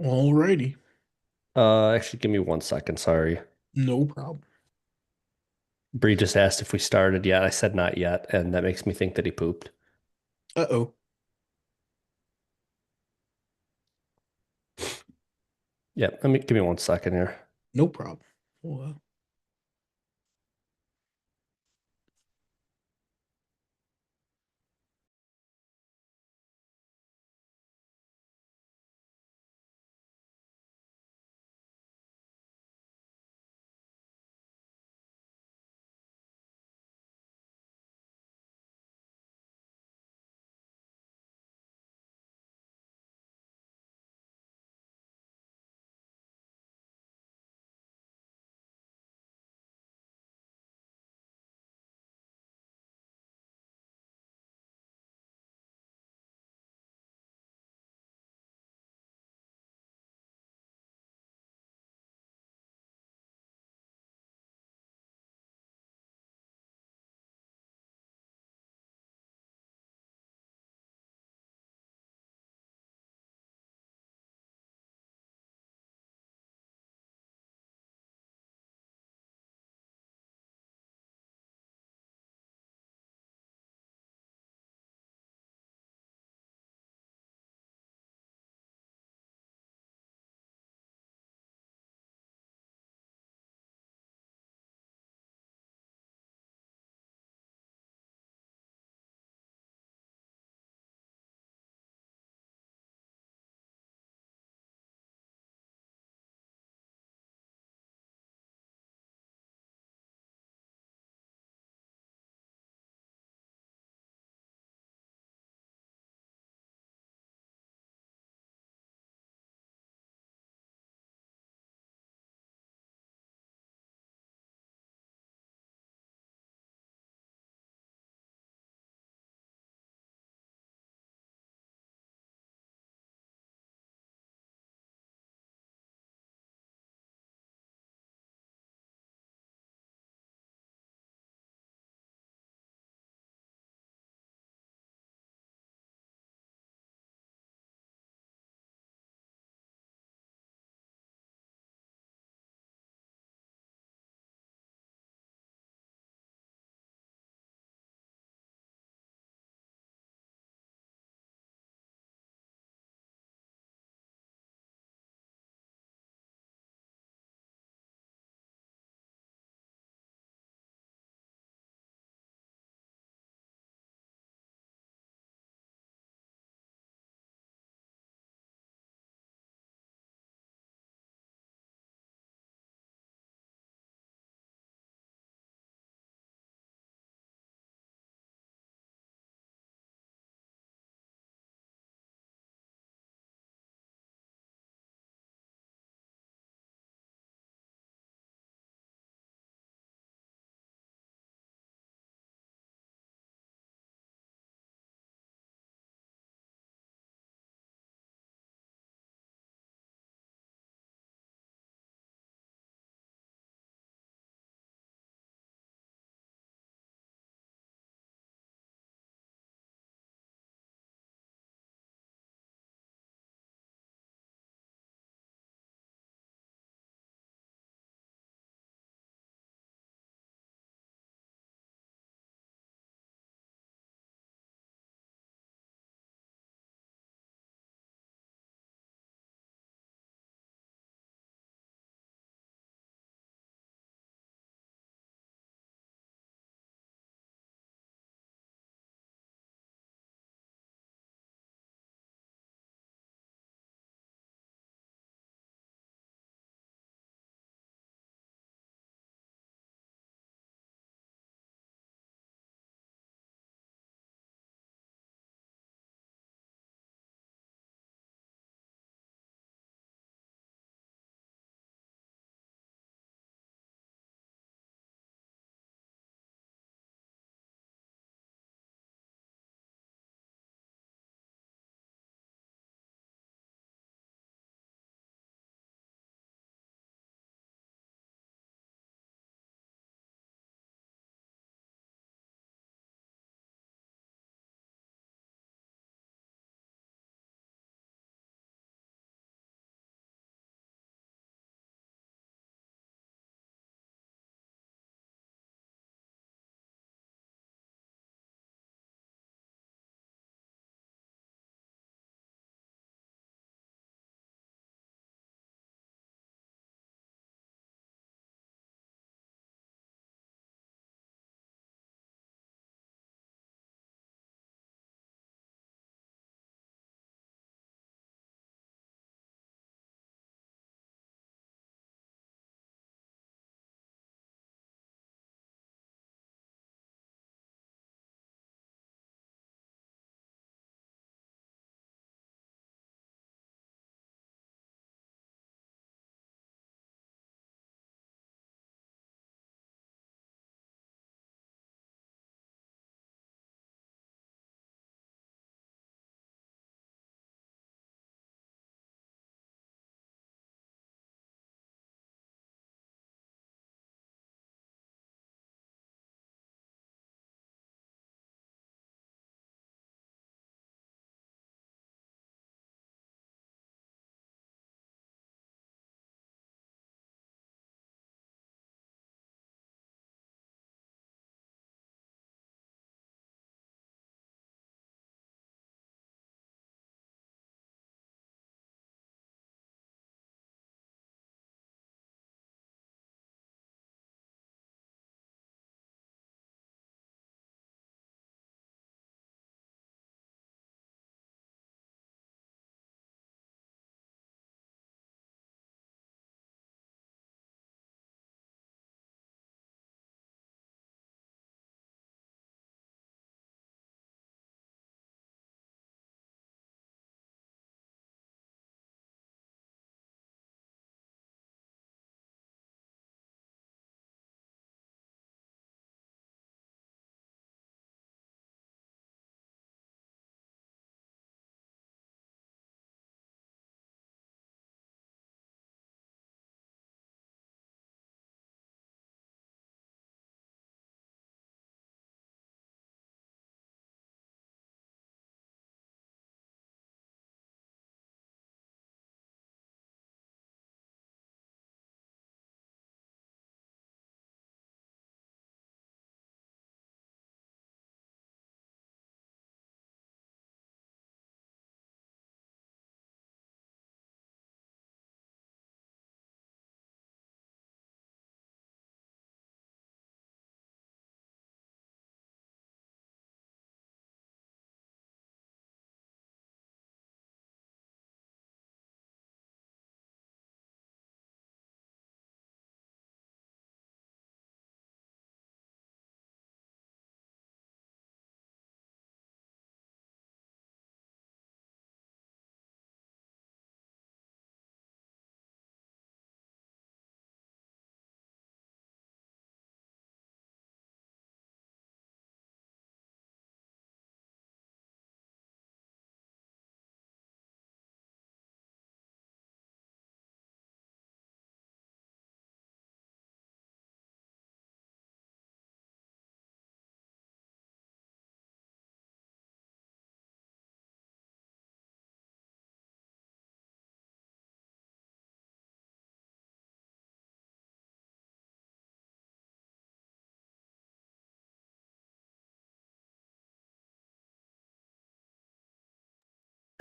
Alrighty. Actually, give me 1 second. Sorry. No problem. Bree just asked if we started yet. I said not yet, and that makes me think that he pooped. Uh-oh. Yep. Give me 1 second here. No problem. Well,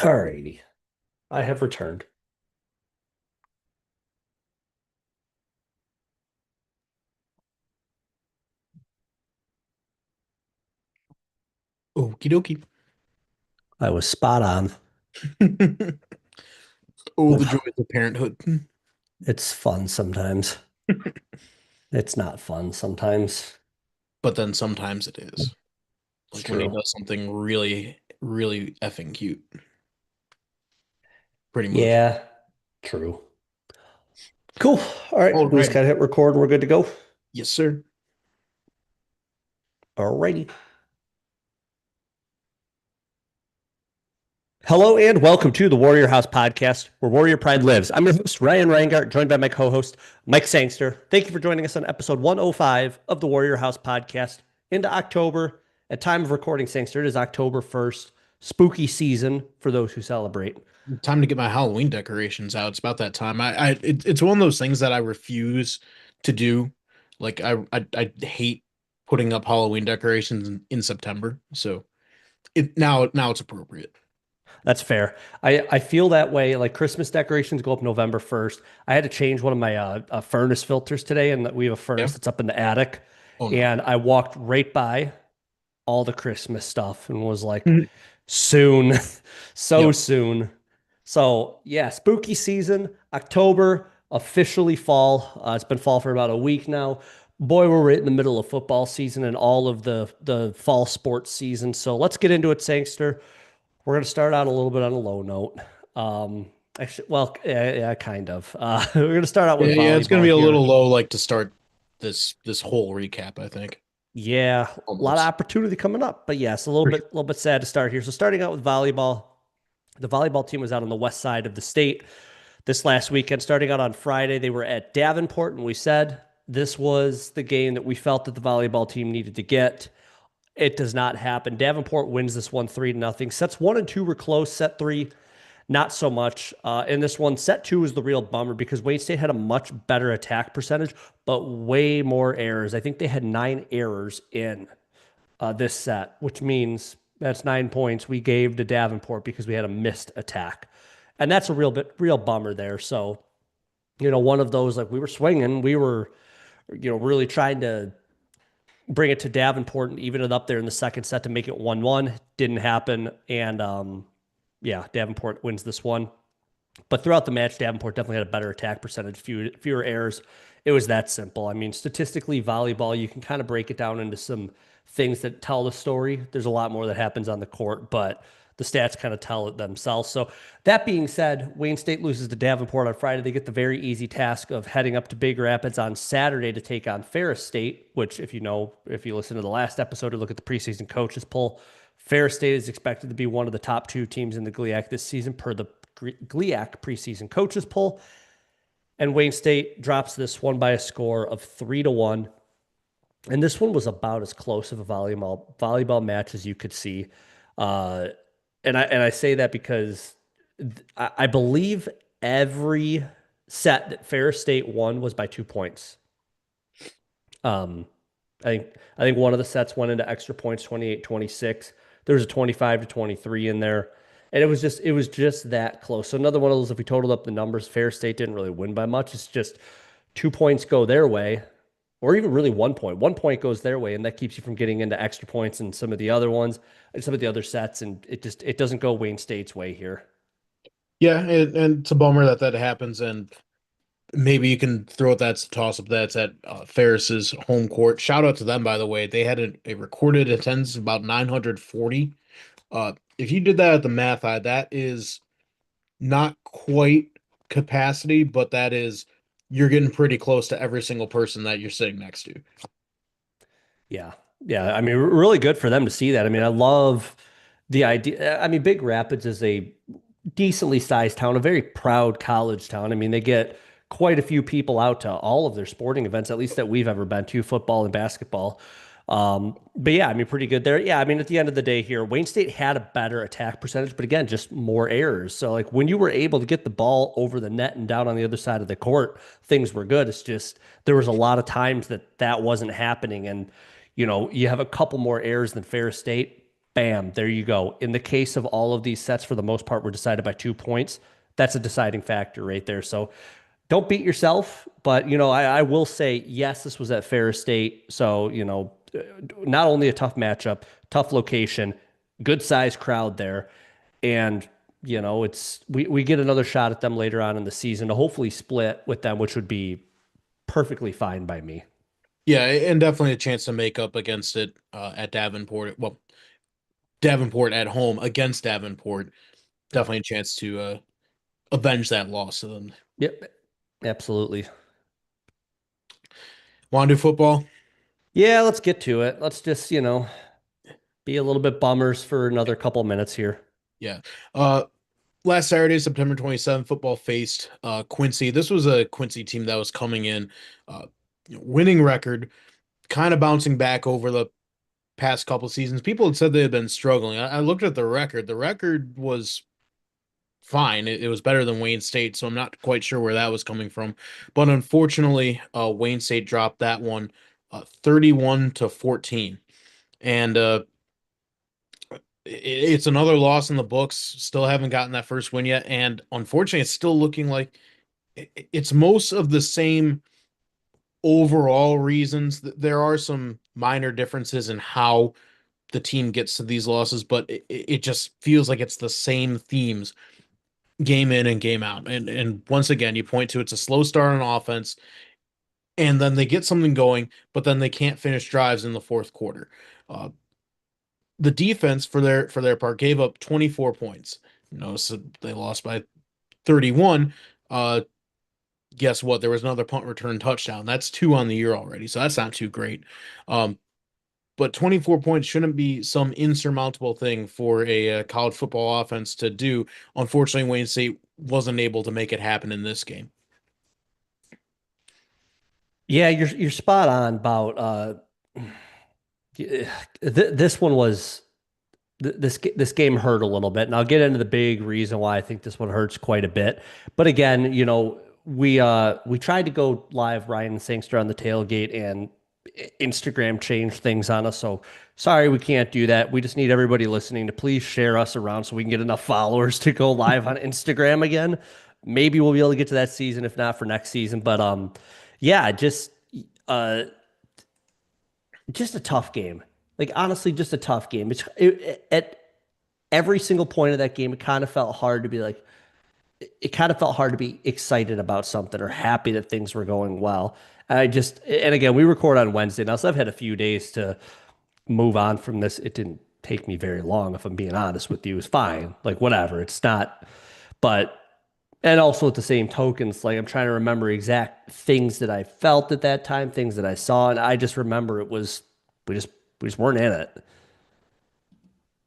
Alrighty. I have returned. Okie dokie. I was spot on. Oh, the joys of parenthood. It's fun sometimes. It's not fun sometimes. But then sometimes it is. It's Like when he true. does something really, really effing cute. Pretty much. Yeah, true. Cool. All right. All We just right. gotta hit record and we're good to go. Yes, sir. Alrighty. Hello and welcome to the Warrior House podcast, where Warrior Pride lives. I'm your host, Ryan Reingart, joined by my co-host, Mike Sangster. Thank you for joining us on episode 105 of the Warrior House podcast. Into October. At time of recording, Sangster, it is October 1st. Spooky season for those who celebrate. Time to get my Halloween decorations out. It's about that time. It's one of those things that I refuse to do. Like I hate putting up Halloween decorations in September. So now it's appropriate. That's fair. I feel that way. Like Christmas decorations go up November 1st. I had to change one of my furnace filters today, and we have a Yeah. furnace that's up in the attic. Oh no. And I walked right by all the Christmas stuff and was like, Mhm. soon, so Yep. soon. So yeah, spooky season, October, officially fall. It's been fall for about a week now. Boy, we're right in the middle of football season and all of the fall sports season. So let's get into it, Sangster. We're going to start out a little bit on a low note. Actually, well, yeah, kind of. We're going to start out with Yeah, it's gonna volleyball be a here. little low, like to start this whole recap, I think. Yeah, a lot of Almost. opportunity coming up, but yes, For a little bit sad to start here. So starting out with volleyball, the volleyball team was out on the west side of the state this last weekend. Starting out on Friday, they were at Davenport, and we said this was the game that we felt that the volleyball team needed to get. It does not happen. Davenport wins this one 3-0. Sets one and two were close. Set three, not so much. In this one, set two was the real bummer because Wayne State had a much better attack percentage, but way more errors. I think they had 9 errors in this set, which means that's 9 points we gave to Davenport because we had a missed attack. And that's a real bummer there. So, one of those, like we were swinging, we were, really trying to bring it to Davenport and even it up there in the second set to make it 1-1. Didn't happen. And yeah, Davenport wins this one. But throughout the match, Davenport definitely had a better attack percentage, fewer errors. It was that simple. I mean, statistically, volleyball, you can kind of break it down into some things that tell the story. There's a lot more that happens on the court, but the stats kind of tell it themselves. So that being said, Wayne State loses to Davenport on Friday. They get the very easy task of heading up to Big Rapids on Saturday to take on Ferris State, which if you listen to the last episode or look at the preseason coaches poll, Ferris State is expected to be one of the top two teams in the GLIAC this season per the GLIAC preseason coaches poll. And Wayne State drops this one by a score of 3-1. And this one was about as close of a volleyball match as you could see. Uh, and I say that because I believe every set that Ferris State won was by 2 points. Um, I think one of the sets went into extra points, 28-26. There was a 25-23 in there. And it was just that close. So another one of those, if we totaled up the numbers, Ferris State didn't really win by much. It's just 2 points go their way, or even really 1 point. 1 point goes their way, and that keeps you from getting into extra points and some of the other ones and some of the other sets. And it doesn't go Wayne State's way here. Yeah, and it's a bummer that happens, and maybe you can throw it that's toss up that's at Ferris's home court. Shout out to them, by the way. They had a recorded attendance of about 940. If you did that at the math eye, that is not quite capacity, but that is you're getting pretty close to every single person that you're sitting next to. Yeah. Yeah. I mean, really good for them to see that. I mean, I love the idea. I mean, Big Rapids is a decently sized town, a very proud college town. I mean, they get quite a few people out to all of their sporting events, at least that we've ever been to, football and basketball. But yeah, I mean, pretty good there. Yeah, I mean, at the end of the day here, Wayne State had a better attack percentage, but again, just more errors. So like when you were able to get the ball over the net and down on the other side of the court, things were good. It's just there was a lot of times that wasn't happening, and you have a couple more errors than Ferris State. bam, there you go. In the case of all of these sets, for the most part, were decided by 2 points. That's a deciding factor right there. So don't beat yourself, but I will say, yes, this was at Ferris State. So, not only a tough matchup, tough location, good sized crowd there. And, it's we get another shot at them later on in the season to hopefully split with them, which would be perfectly fine by me. Yeah, and definitely a chance to make up against it at Davenport. Well, Davenport at home against Davenport. Definitely a chance to avenge that loss to them. Yep, absolutely. Want to do football? Yeah, let's get to it. Let's just, be a little bit bummers for another couple minutes here. Yeah. Uh, Last Saturday, September 27th, football faced Quincy. This was a Quincy team that was coming in, uh, winning record, kind of bouncing back over the past couple seasons. People had said they had been struggling. I looked at the record. The record was fine. It was better than Wayne State, so I'm not quite sure where that was coming from. But unfortunately, Wayne State dropped that one 31-14. And it's another loss in the books. Still haven't gotten that first win yet. And unfortunately, it's still looking like it's most of the same overall reasons. There are some minor differences in how the team gets to these losses, but it just feels like it's the same themes game in and game out. And once again, you point to it's a slow start on offense, and then they get something going, but then they can't finish drives in the fourth quarter. Uh, the defense for their part gave up 24 points. So they lost by 31. Guess what? There was another punt return touchdown. That's two on the year already, so that's not too great. Um, but 24 points shouldn't be some insurmountable thing for a college football offense to do. Unfortunately, Wayne State wasn't able to make it happen in this game. Yeah, you're spot on about this one was this game hurt a little bit, and I'll get into the big reason why I think this one hurts quite a bit. But again, we tried to go live, Ryan and Sangster, on the tailgate, and Instagram changed things on us. So sorry, we can't do that. We just need everybody listening to please share us around so we can get enough followers to go live on Instagram again. Maybe we'll be able to get to that season, if not for next season. But yeah, uh, just a tough game. Like honestly, just a tough game. At every single point of that game, it kind of felt hard to be like, it kind of felt hard to be excited about something or happy that things were going well. And again, we record on Wednesday now, so I've had a few days to move on from this. It didn't take me very long, if I'm being honest with you. It's fine. Like, whatever. It's not, but, and also at the same token, it's like I'm trying to remember exact things that I felt at that time, things that I saw. And I just remember we just, we just weren't in it.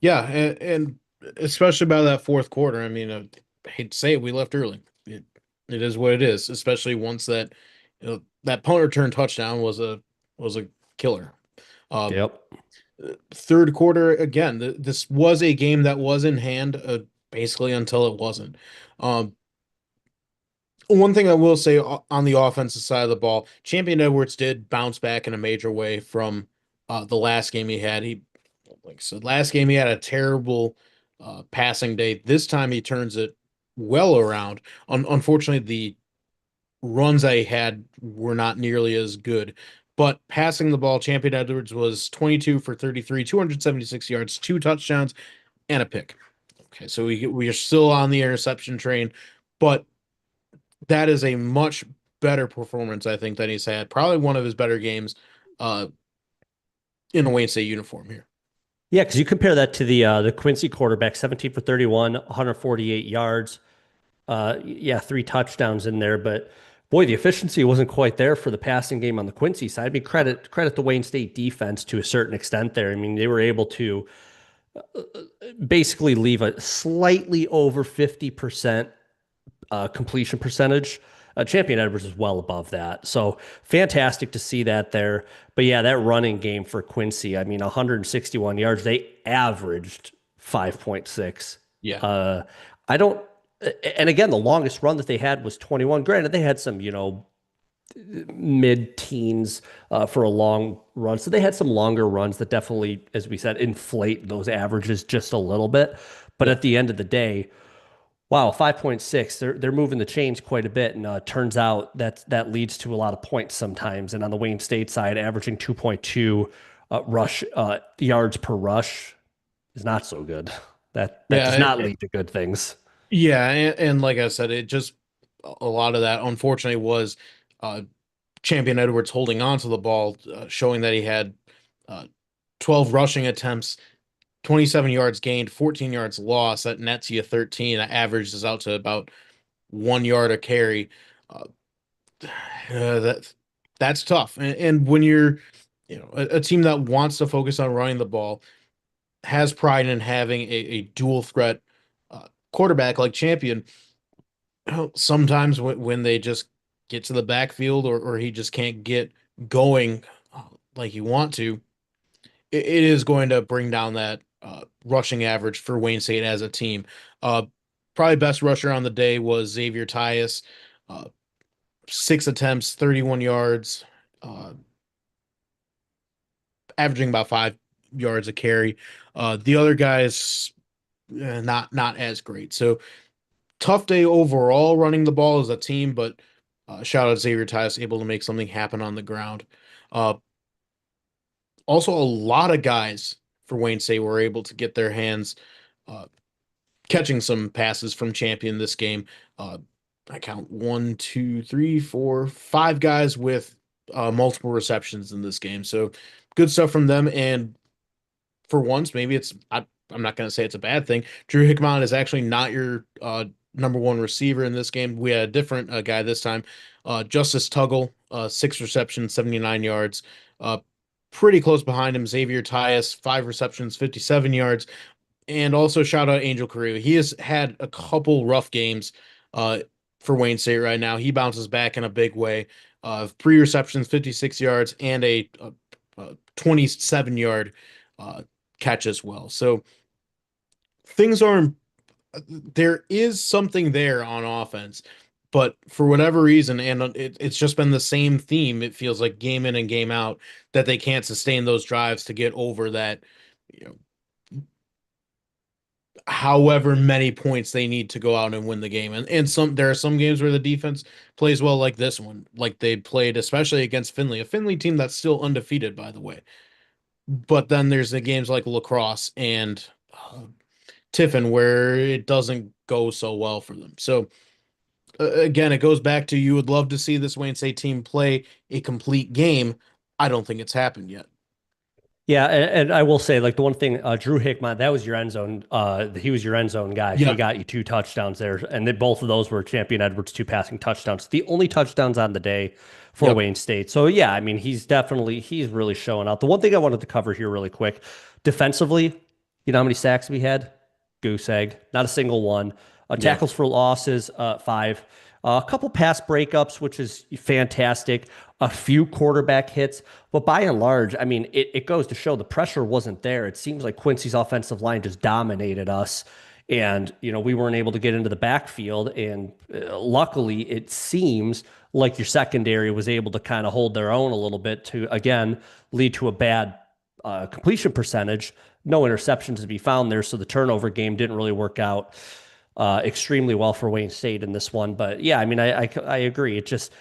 Yeah, and especially by that fourth quarter. I mean, I hate to say it, we left early. It is what it is, especially once that punt return touchdown was a killer. Uh, Yep. Third quarter again. This was a game that was in hand, basically until it wasn't. Um, One thing I will say on the offensive side of the ball, Champion Edwards did bounce back in a major way from the last game he had. Like I said, last game he had a terrible passing day. This time he turns it well around. Unfortunately, the runs I had were not nearly as good. But passing the ball, Champion Edwards was 22 for 33, 276 yards, two touchdowns, and a pick. Okay, so we are still on the interception train, but that is a much better performance, I think, than he's had. Probably one of his better games uh, in a Wayne State uniform here. Yeah, because you compare that to the Quincy quarterback, 17 for 31, 148 yards. Yeah, three touchdowns in there, but boy, the efficiency wasn't quite there for the passing game on the Quincy side. I mean, credit the Wayne State defense to a certain extent there. I mean, they were able to basically leave a slightly over 50% completion percentage. Champion Edwards is well above that. So fantastic to see that there. But yeah, that running game for Quincy, I mean, 161 yards, they averaged 5.6. Yeah. I don't, and again, the longest run that they had was 21. Granted, they had some, mid-teens for a long run. So they had some longer runs that definitely, as we said, inflate those averages just a little bit. But Yep. at the end of the day, wow, 5.6. They're moving the chains quite a bit, and turns out that leads to a lot of points sometimes. And on the Wayne State side, averaging 2.2 rush yards per rush is not so good. That does Yeah. not lead to good things. Yeah. And like I said, it just a lot of that unfortunately was uh, Champion Edwards holding on to the ball, showing that he had uh, 12 rushing attempts, 27 yards gained, 14 yards lost. That nets you 13. That averages out to about 1 yard a carry. Uh, that that's tough. And when you're, a team that wants to focus on running the ball, has pride in having a dual threat quarterback like Champion. Sometimes when they just get to the backfield or he just can't get going like you want to, it is going to bring down that rushing average for Wayne State as a team. Uh, Probably best rusher on the day was Xavier Tyus, uh, 6 attempts, 31 yards, uh, averaging about 5 yards a carry. The other guys, not as great. So tough day overall running the ball as a team, but shout out Xavier Tyus, able to make something happen on the ground. Uh, Also, a lot of guys for Wayne State were able to get their hands uh, catching some passes from Champion this game. Uh, I count one, two, three, four, five guys with multiple receptions in this game. So good stuff from them. And for once, maybe I'm not going to say it's a bad thing. Drew Hickman is actually not your number one receiver in this game. We had a different guy this time. Justice Tuggle, 6 receptions, 79 yards. Uh, Pretty close behind him, Xavier Tyus, 5 receptions, 57 yards. And also shout out Angel Correa. He has had a couple rough games uh, for Wayne State right now. He bounces back in a big way. 3 receptions, 56 yards, and a 27-yard uh, catch as well. So things are there is something there on offense, but for whatever reason, and it's just been the same theme. It feels like game in and game out that they can't sustain those drives to get over that, you know, however many points they need to go out and win the game. And there are some games where the defense plays well, like this one, like they played, especially against Finley, a Finley team that's still undefeated, by the way. But then there's the games like Lacrosse and Tiffin where it doesn't go so well for them. So again, it goes back to you would love to see this Wayne State team play a complete game. I don't think it's happened yet. Yeah, and I will say, like the one thing, Drew Hickman, that was your end zone. He was your end zone guy. He Yeah. got you 2 touchdowns there, and both of those were Champion Edwards 2 passing touchdowns. The only touchdowns on the day for Yep. Wayne State. So yeah, I mean, he's really showing out. The one thing I wanted to cover here really quick, defensively, you know how many sacks we had? Goose egg, not a single one. Yeah. Tackles for losses, 5. A couple pass breakups, which is fantastic. A few quarterback hits, but by and large, I mean, it goes to show the pressure wasn't there. It seems like Quincy's offensive line just dominated us. And, we weren't able to get into the backfield. And luckily, it seems like your secondary was able to kind of hold their own a little bit to, again, lead to a bad completion percentage. No interceptions to be found there. So the turnover game didn't really work out extremely well for Wayne State in this one. But yeah, I mean, I agree. It just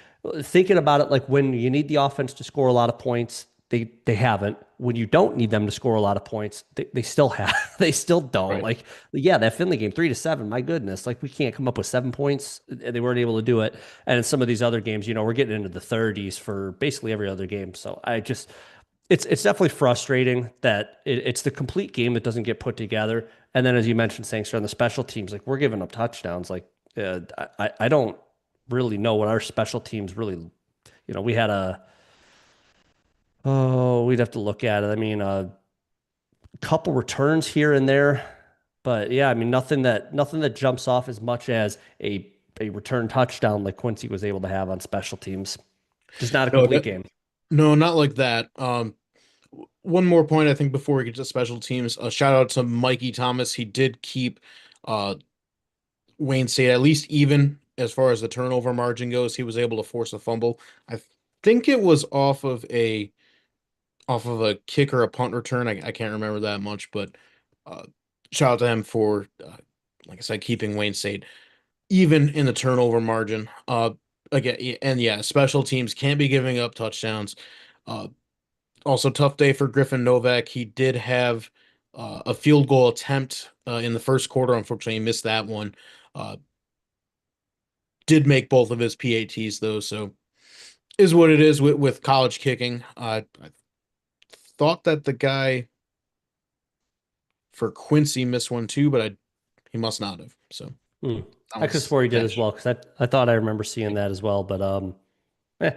thinking about it, like when you need the offense to score a lot of points, they haven't. When you don't need them to score a lot of points, they still have. They still don't. Right. Like yeah, that Finley game 3-7. My goodness, like we can't come up with 7 points. They weren't able to do it. And in some of these other games, we're getting into the 30s for basically every other game. So I just it's definitely frustrating that it's the complete game that doesn't get put together. And then, as you mentioned, Sangster on the special teams, like we're giving up touchdowns. Like I don't really know what our special teams really. We had we'd have to look at it. I mean, a couple returns here and there, but yeah, I mean nothing that jumps off as much as a return touchdown like Quincy was able to have on special teams. Just not a No, complete game. no, not like that. One more point, I think, before we get to special teams. A shout out to Mikey Thomas. He did keep uh, Wayne State at least even as far as the turnover margin goes. He was able to force a fumble. I think it was off of a kick or a punt return. I can't remember that much, but uh, shout out to him for, like I said, keeping Wayne State even in the turnover margin. Again, and yeah, special teams can't be giving up touchdowns. Uh, Also, tough day for Griffin Novak. He did have a field goal attempt in the first quarter. Unfortunately, he missed that one. Uh, did make both of his PATs though, so is what it is with college kicking. I thought that the guy for Quincy missed one too, but he must not have. So Hmm. that I could was swear he did as catch. well, because I thought I remember seeing that as well. But eh.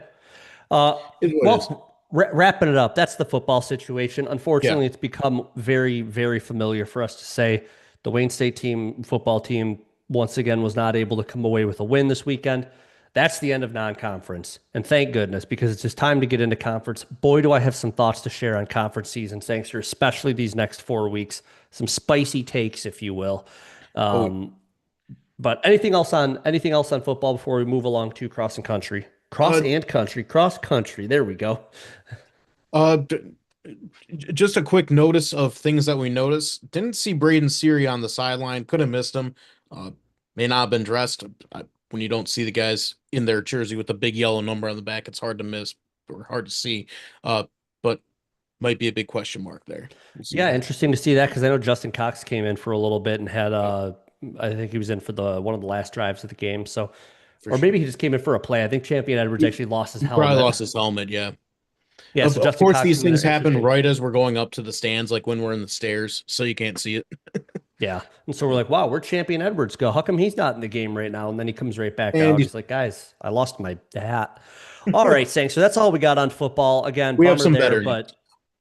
Uh, Is what it is. well, wrapping it up, that's the football situation. Yeah. Unfortunately, it's become very, very familiar for us to say the Wayne State team, football team, once again was not able to come away with a win this weekend. That's the end of non-conference, and thank goodness, because it's just time to get into conference. Boy, do I have some thoughts to share on conference season, thanks for especially these next 4 weeks. Some spicy takes, if you will. Oh, Um, but anything else on football before we move along to cross and country? uh, Cross country. There we go. uh, d- just a quick notice of things that we noticed. Didn't see Braden Seary on the sideline. Could have missed him. Uh, may not have been dressed. When you don't see the guys in their jersey with the big yellow number on the back, it's hard to miss or hard to see. But might be a big question mark there. We'll see what Yeah, happens. interesting to see that, because I know Justin Cox came in for a little bit and had Yeah, I think he was in for the one of the last drives of the game. So, for or sure. maybe he just came in for a play. I think Champion Edwards He, actually lost his he probably helmet. lost his helmet. Yeah. Yeah, so Of Justin course, Cox these came in things there. happen Interesting. right as we're going up to the stands, like when we're in the stairs, so you can't see it. Yeah. And so we're like, wow, where'd Champion Edwards go? How come he's not in the game right now? And then he comes right back And out. he's, He's like, guys, I lost my hat. All right, Sang. So that's all we got on football. Again, we have bummer some there, better news. but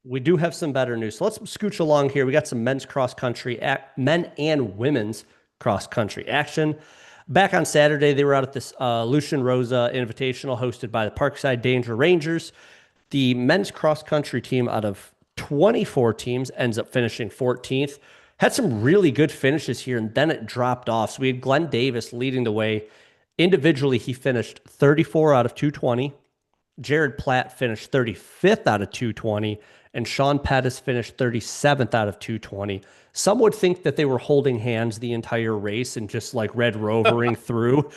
we do have some better news. So let's scooch along here. We got some men's cross country, men and women's cross country action. Back on Saturday, they were out at this Lucian Rosa Invitational hosted by the Parkside Danger Rangers. The men's cross country team out of 24 teams ends up finishing 14th. Had some really good finishes here, and then it dropped off. So we had Glenn Davis leading the way. Individually, he finished 34 out of 220. Jared Platt finished 35th out of 220, and Sean Pettis finished 37th out of 220. Some would think that they were holding hands the entire race and just like Red Rovering through,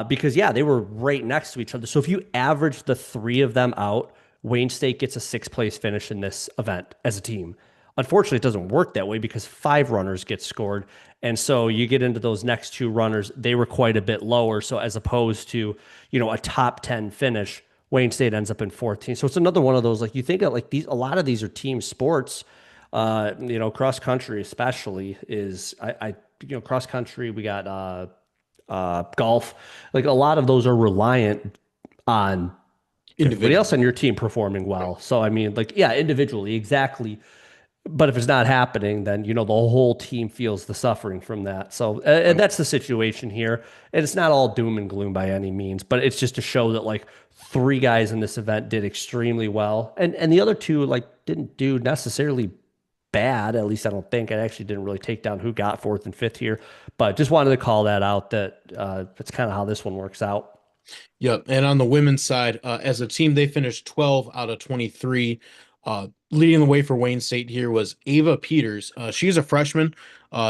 because, yeah, they were right next to each other. So if you average the three of them out, Wayne State gets a sixth place finish in this event as a team. Unfortunately, it doesn't work that way because five runners get scored. And so you get into those next two runners, they were quite a bit lower. So as opposed to, a top 10 finish, Wayne State ends up in 14. So it's another one of those, like, you think of like these, a lot of these are team sports. Cross country especially is cross country. We got golf. Like a lot of those are reliant on everybody else Individually. on your team performing well. So I mean, like, yeah, individually, exactly. But if it's not happening, then the whole team feels the suffering from that. So, and Right. that's the situation here. And it's not all doom and gloom by any means, but it's just to show that like three guys in this event did extremely well, and the other two like didn't do necessarily bad. At least I don't think. I actually didn't really take down who got fourth and fifth here, but just wanted to call that out. That that's kind of how this one works out. Yep. And on the women's side, as a team, they finished 12 out of 23. Leading the way for Wayne State here was Ava Peters. She's a freshman.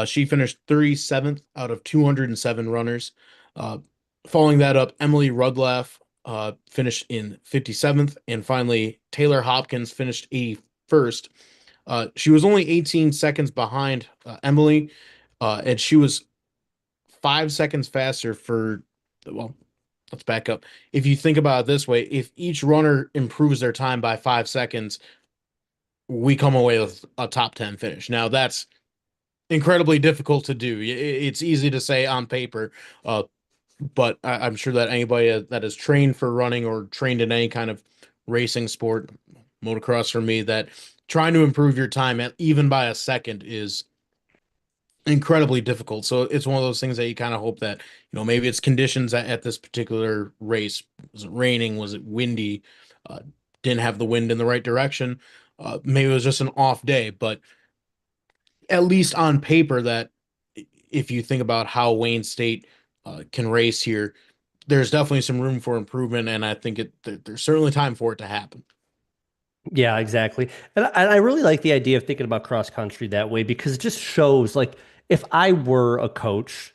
She finished 37th out of 207 runners. Uh, Following that up, Emily Rudlaff finished in 57th. And finally, Taylor Hopkins finished 81st. She was only 18 seconds behind Emily, and she was 5 seconds faster for, well, let's back up. If you think about it this way, if each runner improves their time by 5 seconds, we come away with a top 10 finish. Now, that's incredibly difficult to do. It's easy to say on paper, but I'm sure that anybody that is trained for running or trained in any kind of racing sport, motocross for me, that trying to improve your time at even by a second is incredibly difficult. So it's one of those things that you kind of hope that, maybe it's conditions at this particular race. Was it raining? Was it windy? Uh, didn't have the wind in the right direction. Maybe it was just an off day, but at least on paper, that if you think about how Wayne State can race here. There's definitely some room for improvement, and I think there's certainly time for it to happen. Yeah, exactly. And I really like the idea of thinking about cross country that way because it just shows like if I were a coach,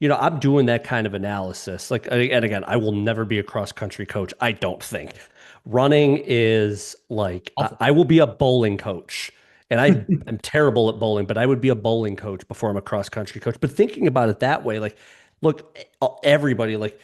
I'm doing that kind of analysis. Like, and again, I will never be a cross country coach, I don't think. Running is like Awful. I will be a bowling coach. And I am terrible at bowling, but I would be a bowling coach before I'm a cross country coach. But thinking about it that way, like, look, everybody, like,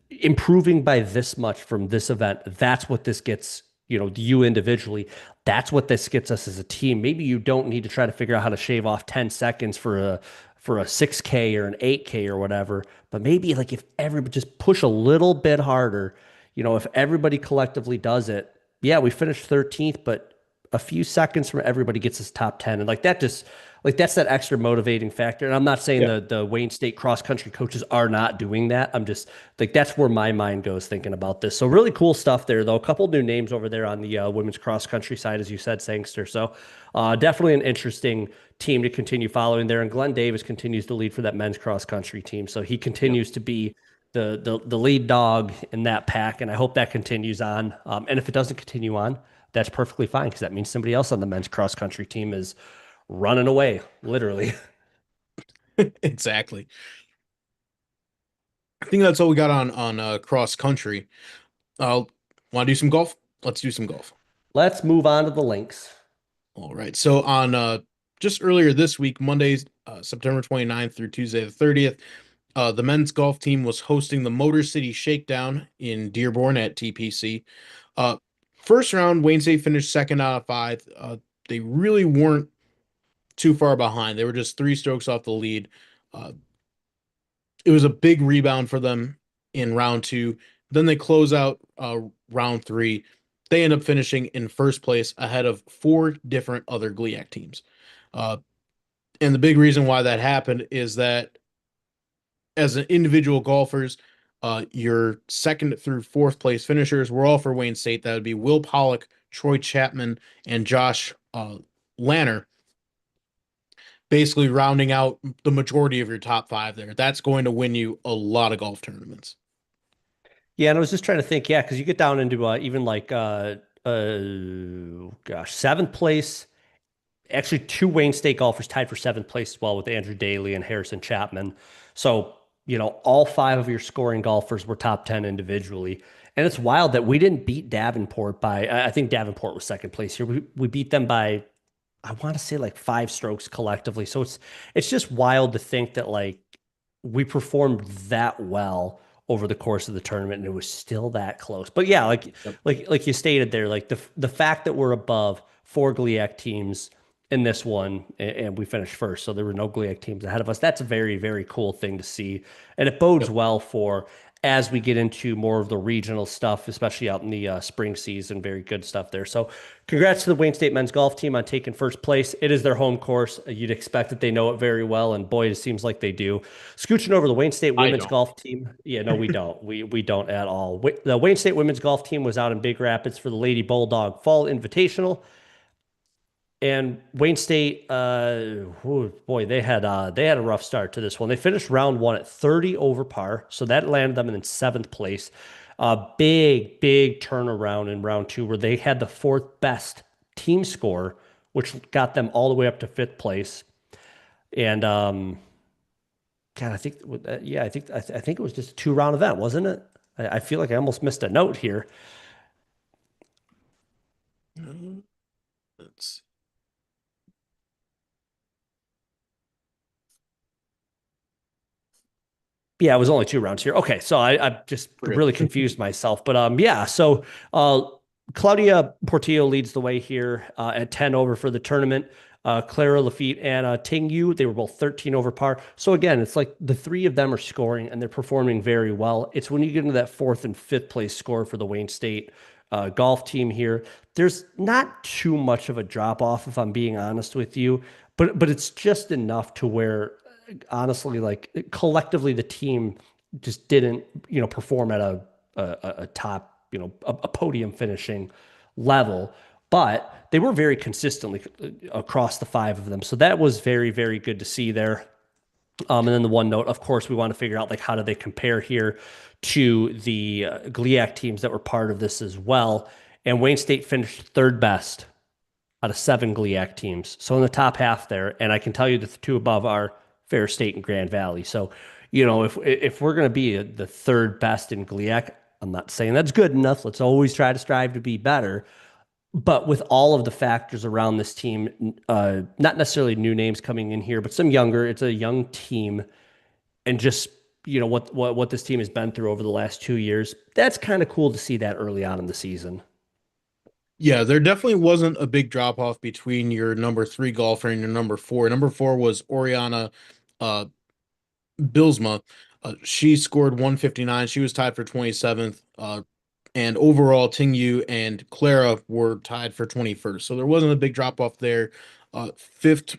improving by this much from this event, that's what this gets, you individually. That's what this gets us as a team. Maybe you don't need to try to figure out how to shave off 10 seconds for a 6K or an 8K or whatever, but maybe like if everybody just push a little bit harder, if everybody collectively does it, yeah, we finished 13th, but a few seconds from everybody gets us top 10. And like that just like that's that extra motivating factor. And I'm not saying Yeah. the Wayne State cross country coaches are not doing that. I'm just like that's where my mind goes thinking about this. So really cool stuff there, though. A couple new names over there on the women's cross country side, as you said, Sangster. So definitely an interesting team to continue following there. And Glenn Davis continues to lead for that men's cross country team. So he Yep. continues to be the lead dog in that pack, and I hope that continues on. And if it doesn't continue on, that's perfectly fine because that means somebody else on the men's cross country team is running away, literally. Exactly. I think that's all we got on cross country. Want to do some golf? Let's do some golf. Let's move on to the links. All right. So on just earlier this week, Monday, September 29th through Tuesday the 30th, the men's golf team was hosting the Motor City Shakedown in Dearborn at TPC. Uh, First round, Wayne State finished second out of five. They really weren't too far behind. They were just three strokes off the lead. Uh, it was a big rebound for them in round two. Then they close out round three. They end up finishing in first place ahead of four different other GLIAC teams. Uh, and the big reason why that happened is that as an individual golfers, your second through fourth place finishers were all for Wayne State. That would be Will Pollock, Troy Chapman, and Josh Lanner, basically rounding out the majority of your top five there. That's going to win you a lot of golf tournaments. Yeah, and I was just trying to think, yeah, because you get down into even like gosh, seventh place. Actually, two Wayne State golfers tied for seventh place as well with Andrew Daly and Harrison Chapman. So, all five of your scoring golfers were top 10 individually. And it's wild that we didn't beat Davenport by, I think Davenport was second place here. We beat them by, I want to say like 5 strokes collectively. So it's just wild to think that like we performed that well over the course of the tournament and it was still that close. But yeah, like Yep. like you stated there, like the fact that we're above four GLIAC teams in this one and we finished first, so there were no GLIAC teams ahead of us. That's a very, very cool thing to see. And it bodes Yep. well for as we get into more of the regional stuff, especially out in the spring season. Very good stuff there. So congrats to the Wayne State men's golf team on taking first place. It is their home course. You'd expect that they know it very well, and boy, it seems like they do. Scooching over the Wayne State I women's don't. golf team. Yeah, no, we don't. We don't at all. The Wayne State women's golf team was out in Big Rapids for the Lady Bulldog Fall Invitational. And Wayne State, oh boy, they had a rough start to this one. They finished round one at 30 over par, so that landed them in seventh place. A big turnaround in round two, where they had the fourth best team score, which got them all the way up to fifth place. And God, I think, yeah, I think it was just a 2 round event, wasn't it? I feel like I almost missed a note here. Let's Yeah, it was only 2 rounds here. Okay, so I just we're really good. confused myself, but yeah. So Claudia Portillo leads the way here at 10 over for the tournament. Clara Lafitte and Ting Yu, they were both 13 over par. So again, it's like the three of them are scoring and they're performing very well. It's when you get into that fourth and fifth place score for the Wayne State golf team here, there's not too much of a drop off, if I'm being honest with you, but it's just enough to where honestly, like collectively, the team just didn't, perform at a top, a podium finishing level, but they were very consistently across the five of them. So that was very, very good to see there. And then the one note, of course, we want to figure out like how do they compare here to the GLIAC teams that were part of this as well. And Wayne State finished third best out of 7 GLIAC teams. So in the top half there, and I can tell you that the two above are Fair State and Grand Valley. So, if we're going to be the third best in GLIAC, I'm not saying that's good enough. Let's always try to strive to be better. But with all of the factors around this team, not necessarily new names coming in here, but some younger, it's a young team, and just what this team has been through over the last 2 years. That's kind of cool to see that early on in the season. Yeah, there definitely wasn't a big drop off between your number three golfer and your number four. Number four was Oriana uh, Bilsma. She scored 159. She was tied for 27th. And overall, Tingyu and Clara were tied for 21st. So there wasn't a big drop off there. Fifth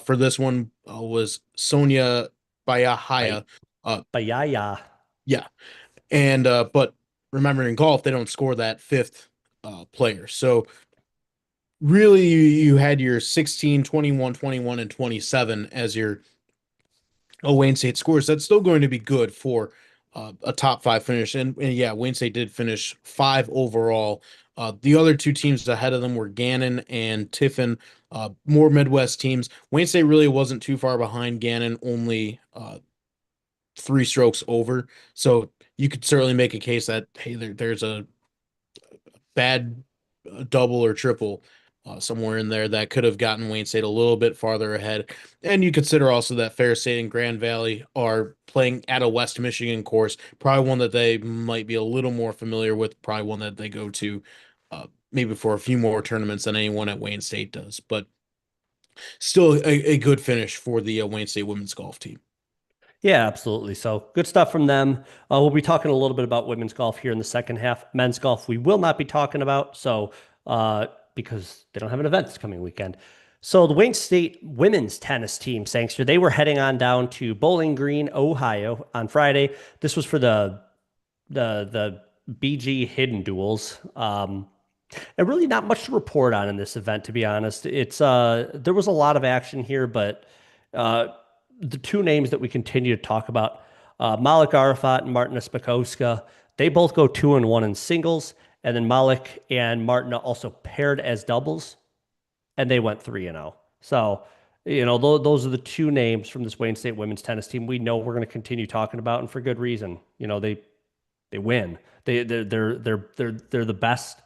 for this one was Sonia But Bayahaya. but yeah, yeah. Yeah. And but remember in golf, they don't score that fifth player. So really you had your 16, 21, 21, and 27 as your Wayne State scores. That's still going to be good for a top five finish. And yeah, Wayne State did finish five overall. The other two teams ahead of them were Gannon and Tiffin, more Midwest teams. Wayne State really wasn't too far behind Gannon, only three strokes over. So you could certainly make a case that, hey, there's a bad double or triple somewhere in there that could have gotten Wayne State a little bit farther ahead. And you consider also that Fair State and Grand Valley are playing at a West Michigan course, probably one that they might be a little more familiar with, probably one that they go to maybe for a few more tournaments than anyone at Wayne State does. But still a good finish for the Wayne State women's golf team. Yeah, absolutely. So good stuff from them. We'll be talking a little bit about women's golf here in the second half. Men's golf, we will not be talking about. So, because they don't have an event this coming weekend. So the Wayne State women's tennis team, Sangster, they were heading on down to Bowling Green, Ohio on Friday. This was for the BG Hidden Duels. And really not much to report on in this event, to be honest. It's there was a lot of action here, but uh, the two names that we continue to talk about, Malik Arafat and Martina Spakowska, they both go 2-1 in singles, and then Malik and Martina also paired as doubles, and they went 3-0. So, those are the two names from this Wayne State women's tennis team we know we're going to continue talking about, and for good reason. They win. They're the best.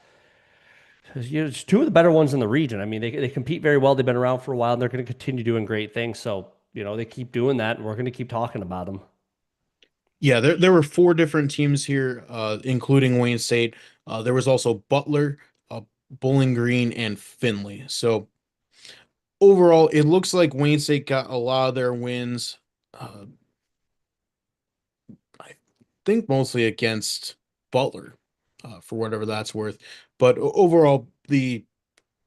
It's two of the better ones in the region. I mean, they compete very well. They've been around for a while, and they're going to continue doing great things. So, they keep doing that, and we're going to keep talking about them. Yeah, there were four different teams here, including Wayne State. There was also Butler, Bowling Green, and Finley. So overall, it looks like Wayne State got a lot of their wins. I think mostly against Butler, for whatever that's worth. But overall, the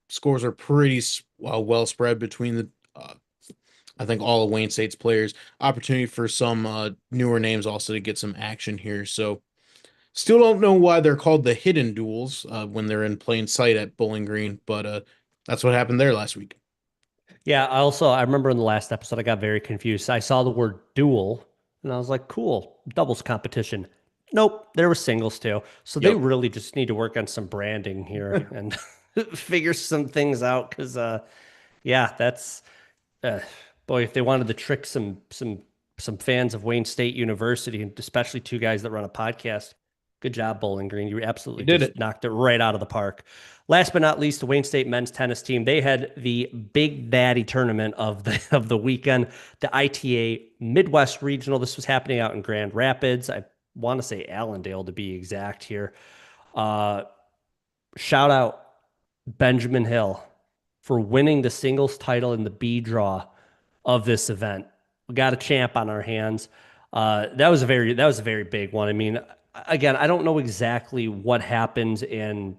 scores are pretty well spread between the I think all of Wayne State's players. Opportunity for some newer names also to get some action here. So still don't know why they're called the hidden duels when they're in plain sight at Bowling Green, but that's what happened there last week. Yeah, I remember in the last episode, I got very confused. I saw the word duel, and I was like, cool, doubles competition. Nope, there were singles too. So they Yep. really just need to work on some branding here and figure some things out because, yeah, that's uh, boy, if they wanted to trick some fans of Wayne State University, and especially two guys that run a podcast, good job, Bowling Green. You You absolutely did just it. knocked it right out of the park. Last but not least, the Wayne State men's tennis team. They had the Big Daddy tournament of the weekend, the ITA Midwest Regional. This was happening out in Grand Rapids. I want to say Allendale to be exact here. Uh, Shout out Benjamin Hill for winning the singles title in the B draw of this event. We got a champ on our hands. That was a very big one. I mean, again, I don't know exactly what happens in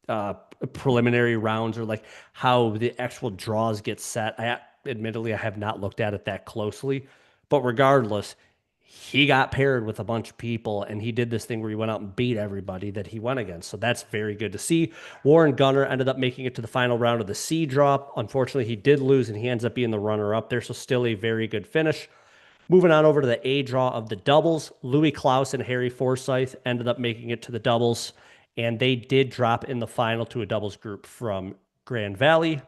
uh, preliminary rounds or like how the actual draws get set. Admittedly, I have not looked at it that closely, but regardless, he got paired with a bunch of people and he did this thing where he went out and beat everybody that he went against. So that's very good to see. Warren Gunner ended up making it to the final round of the C drop. Unfortunately, he did lose and he ends up being the runner up there. So still a very good finish. Moving on over to the A draw of the doubles, Louis Klaus and Harry Forsyth ended up making it to the doubles, and they did drop in the final to a doubles group from Grand Valley.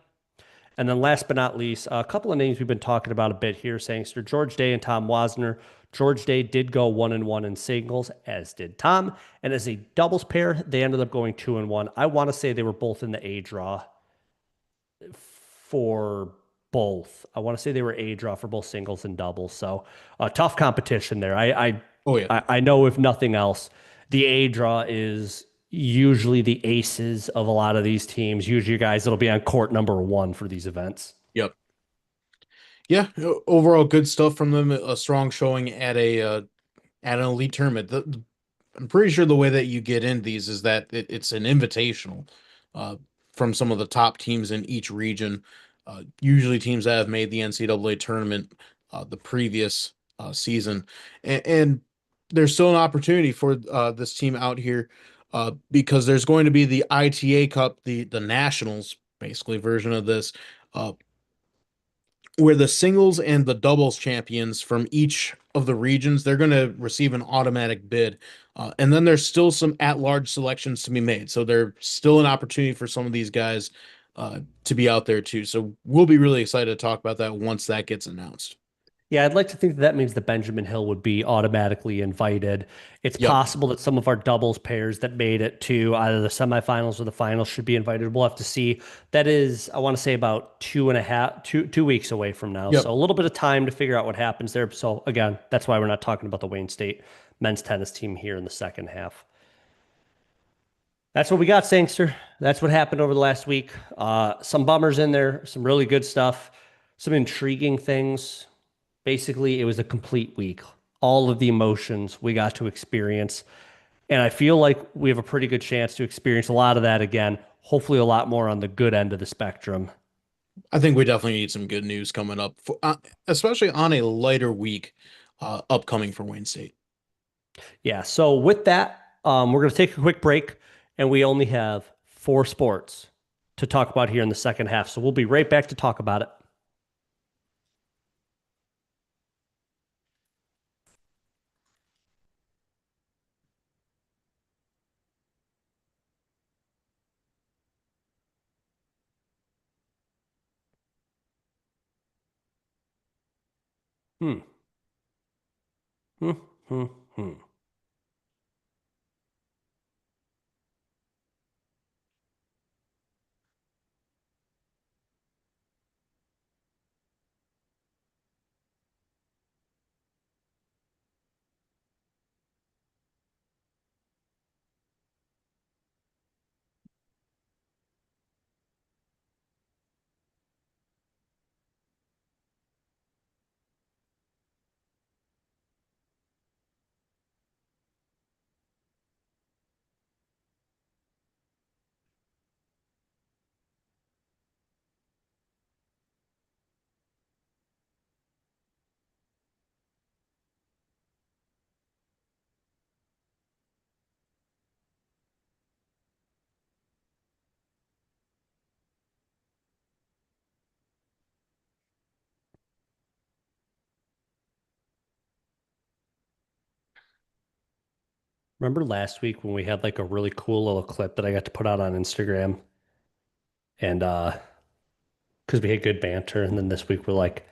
And then last but not least, a couple of names we've been talking about a bit here, Sangster, George Day and Tom Wasner. George Day did go 1-1 in singles, as did Tom. And as a doubles pair, they ended up going 2-1. I want to say they were both in the A draw for both. I want to say they were A draw for both singles and doubles. So a tough competition there. Oh yeah. I know if nothing else, the A draw is usually the aces of a lot of these teams. Usually guys that'll be on court number one for these events. Yep. Yeah. Overall, good stuff from them. A strong showing at an elite tournament. I'm pretty sure the way that you get in these is that it's an invitational uh, from some of the top teams in each region. Usually teams that have made the NCAA tournament the previous season, and there's still an opportunity for this team out here because there's going to be the ITA Cup, the nationals basically version of this, uh, where the singles and the doubles champions from each of the regions they're going to receive an automatic bid, and then there's still some at-large selections to be made. So there's still an opportunity for some of these guys to be out there too. So we'll be really excited to talk about that once that gets announced. Yeah, I'd like to think that that means that Benjamin Hill would be automatically invited. It's Yep. possible that some of our doubles pairs that made it to either the semifinals or the finals should be invited. We'll have to see. That is, I want to say about 2.5, 2 weeks away from now. Yep. So a little bit of time to figure out what happens there. So again, that's why we're not talking about the Wayne State men's tennis team here in the second half. That's what we got, Sangster. That's what happened over the last week. Some bummers in there, some really good stuff, some intriguing things. Basically, it was a complete week. All of the emotions we got to experience. And I feel like we have a pretty good chance to experience a lot of that again. Hopefully, a lot more on the good end of the spectrum. I think we definitely need some good news coming up, especially on a lighter week upcoming for Wayne State. Yeah. So, with that, we're going to take a quick break, and we only have 4 sports to talk about here in the second half. So, we'll be right back to talk about it. Hmm. Hmm. Hmm. Hmm. Remember last week when we had like a really cool little clip that I got to put out on Instagram? And because we had good banter. And then this week we're like,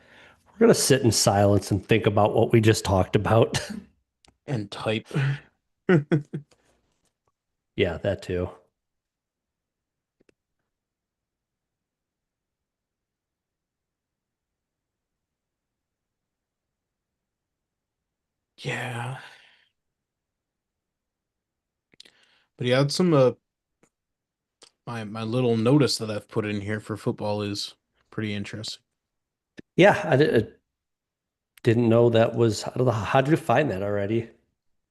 we're going to sit in silence and think about what we just talked about. And type. Yeah, that too. Yeah. But yeah, it's some my little notice that I've put in here for football is pretty interesting. Yeah, I didn't know that was, I don't know, how did you find that already?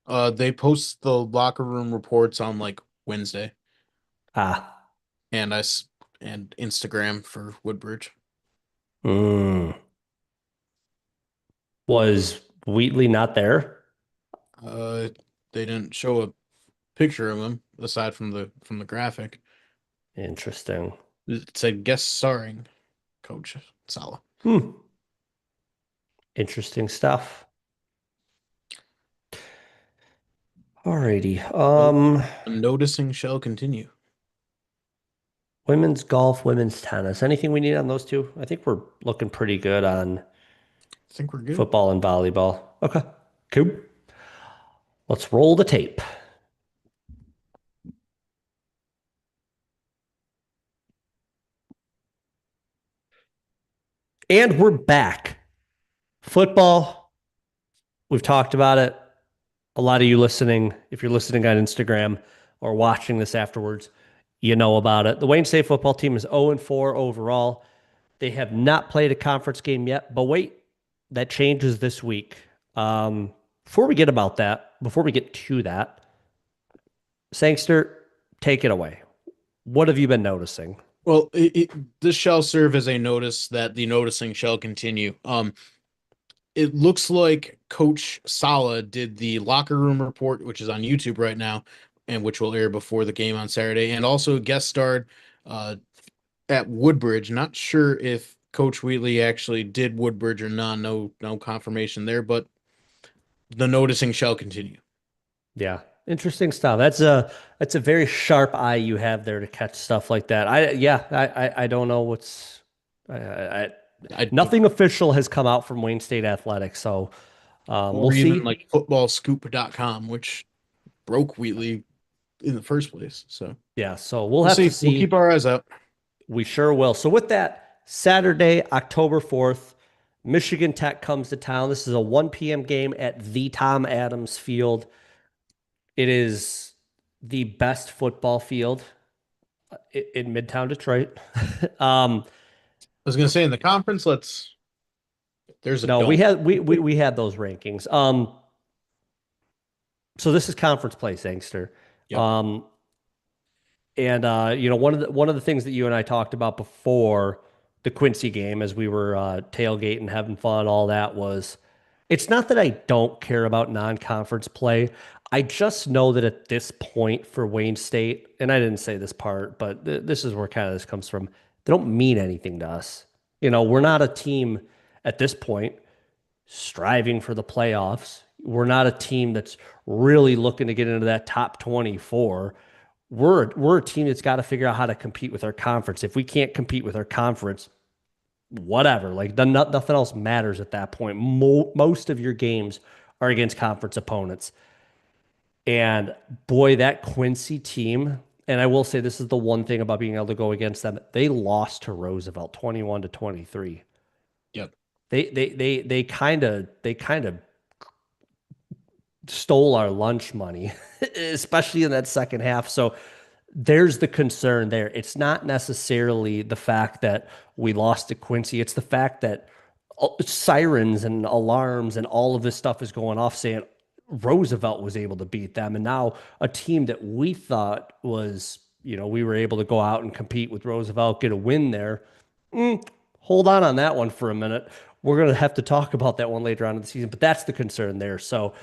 They post the locker room reports on like Wednesday, Ah, and and Instagram for Woodbridge. mm. Was Wheatley not there? Uh, they didn't show a picture of him aside from the graphic. Interesting. It said guest starring Coach Sala. Hmm. Interesting stuff. Alrighty. Oh, noticing shall continue. Women's golf, women's tennis. Anything we need on those two? I think we're looking pretty good on I think we're good. football and volleyball. Okay, cool. Let's roll the tape. And we're back. Football, we've talked about it. A lot of you listening, if you're listening on Instagram or watching this afterwards, you know about it. The Wayne State football team is 0-4 overall. They have not played a conference game yet, but wait, that changes this week. Before we get to that, Sangster, take it away. What have you been noticing? Well, this shall serve as a notice that the noticing shall continue. It looks like Coach Sala did the locker room report, which is on YouTube right now, and which will air before the game on Saturday, and also guest starred uh, at Woodbridge. Not sure if Coach Wheatley actually did Woodbridge or not. No confirmation there, but the noticing shall continue. Yeah, interesting stuff. That's a very sharp eye you have there to catch stuff like that. I don't know what's I I nothing official has come out from Wayne State Athletics, so we'll or even see. like footballscoop.com, which broke Wheatley in the first place. So Yeah, so we'll we'll have to see. We'll see. keep our eyes out. We sure will. So with that, Saturday, October 4th, Michigan Tech comes to town. This is a 1 p.m. game at the Tom Adams Field. It is the best football field in Midtown Detroit. um, I was gonna say in the conference, there's a no, we dome. had we had those rankings. So this is conference play, Sangster. Yep. Um, And one of the things that you and I talked about before the Quincy game, as we were tailgating, having fun, all that was, it's not that I don't care about non-conference play. I just know that at this point for Wayne State, and I didn't say this part, but this is where kind of this comes from. They don't mean anything to us. We're not a team at this point striving for the playoffs. We're not a team that's really looking to get into that top 24. We're a team that's got to figure out how to compete with our conference. If we can't compete with our conference, whatever. Like nothing else matters at that point. Most of your games are against conference opponents. And boy, that Quincy team, and I will say this is the one thing about being able to go against them. They lost to Roosevelt 21-23. Yep. They kind of stole our lunch money, especially in that second half. So there's the concern there. It's not necessarily the fact that we lost to Quincy. It's the fact that sirens and alarms and all of this stuff is going off saying Roosevelt was able to beat them. And now a team that we thought was, we were able to go out and compete with Roosevelt, get a win there. Hold on that one for a minute. We're going to have to talk about that one later on in the season, but that's the concern there. So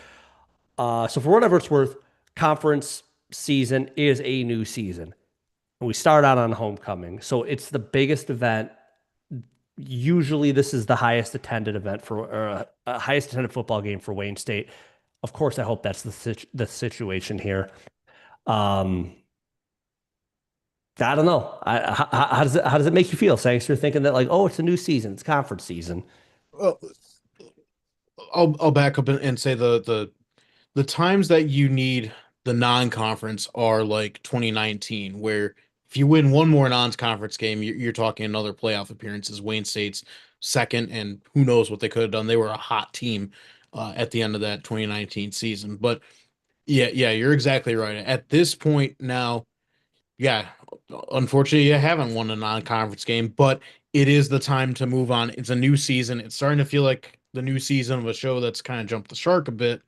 for whatever it's worth, conference season is a new season. We start out on homecoming. So it's the biggest event. Usually this is the highest attended event or highest attended football game for Wayne State. Of course, I hope that's the situation here. Um, I don't know. How does it make you feel, Sanks? You're thinking that like, oh, it's a new season, it's conference season. Well, I'll back up and say the times that you need the non-conference are like 2019, where if you win one more non-conference game, you're talking another playoff appearances. Wayne State's second, and who knows what they could have done. They were a hot team at the end of that 2019 season. But yeah, you're exactly right. At this point now, yeah, unfortunately, you haven't won a non-conference game, but it is the time to move on. It's a new season. It's starting to feel like the new season of a show that's kind of jumped the shark a bit,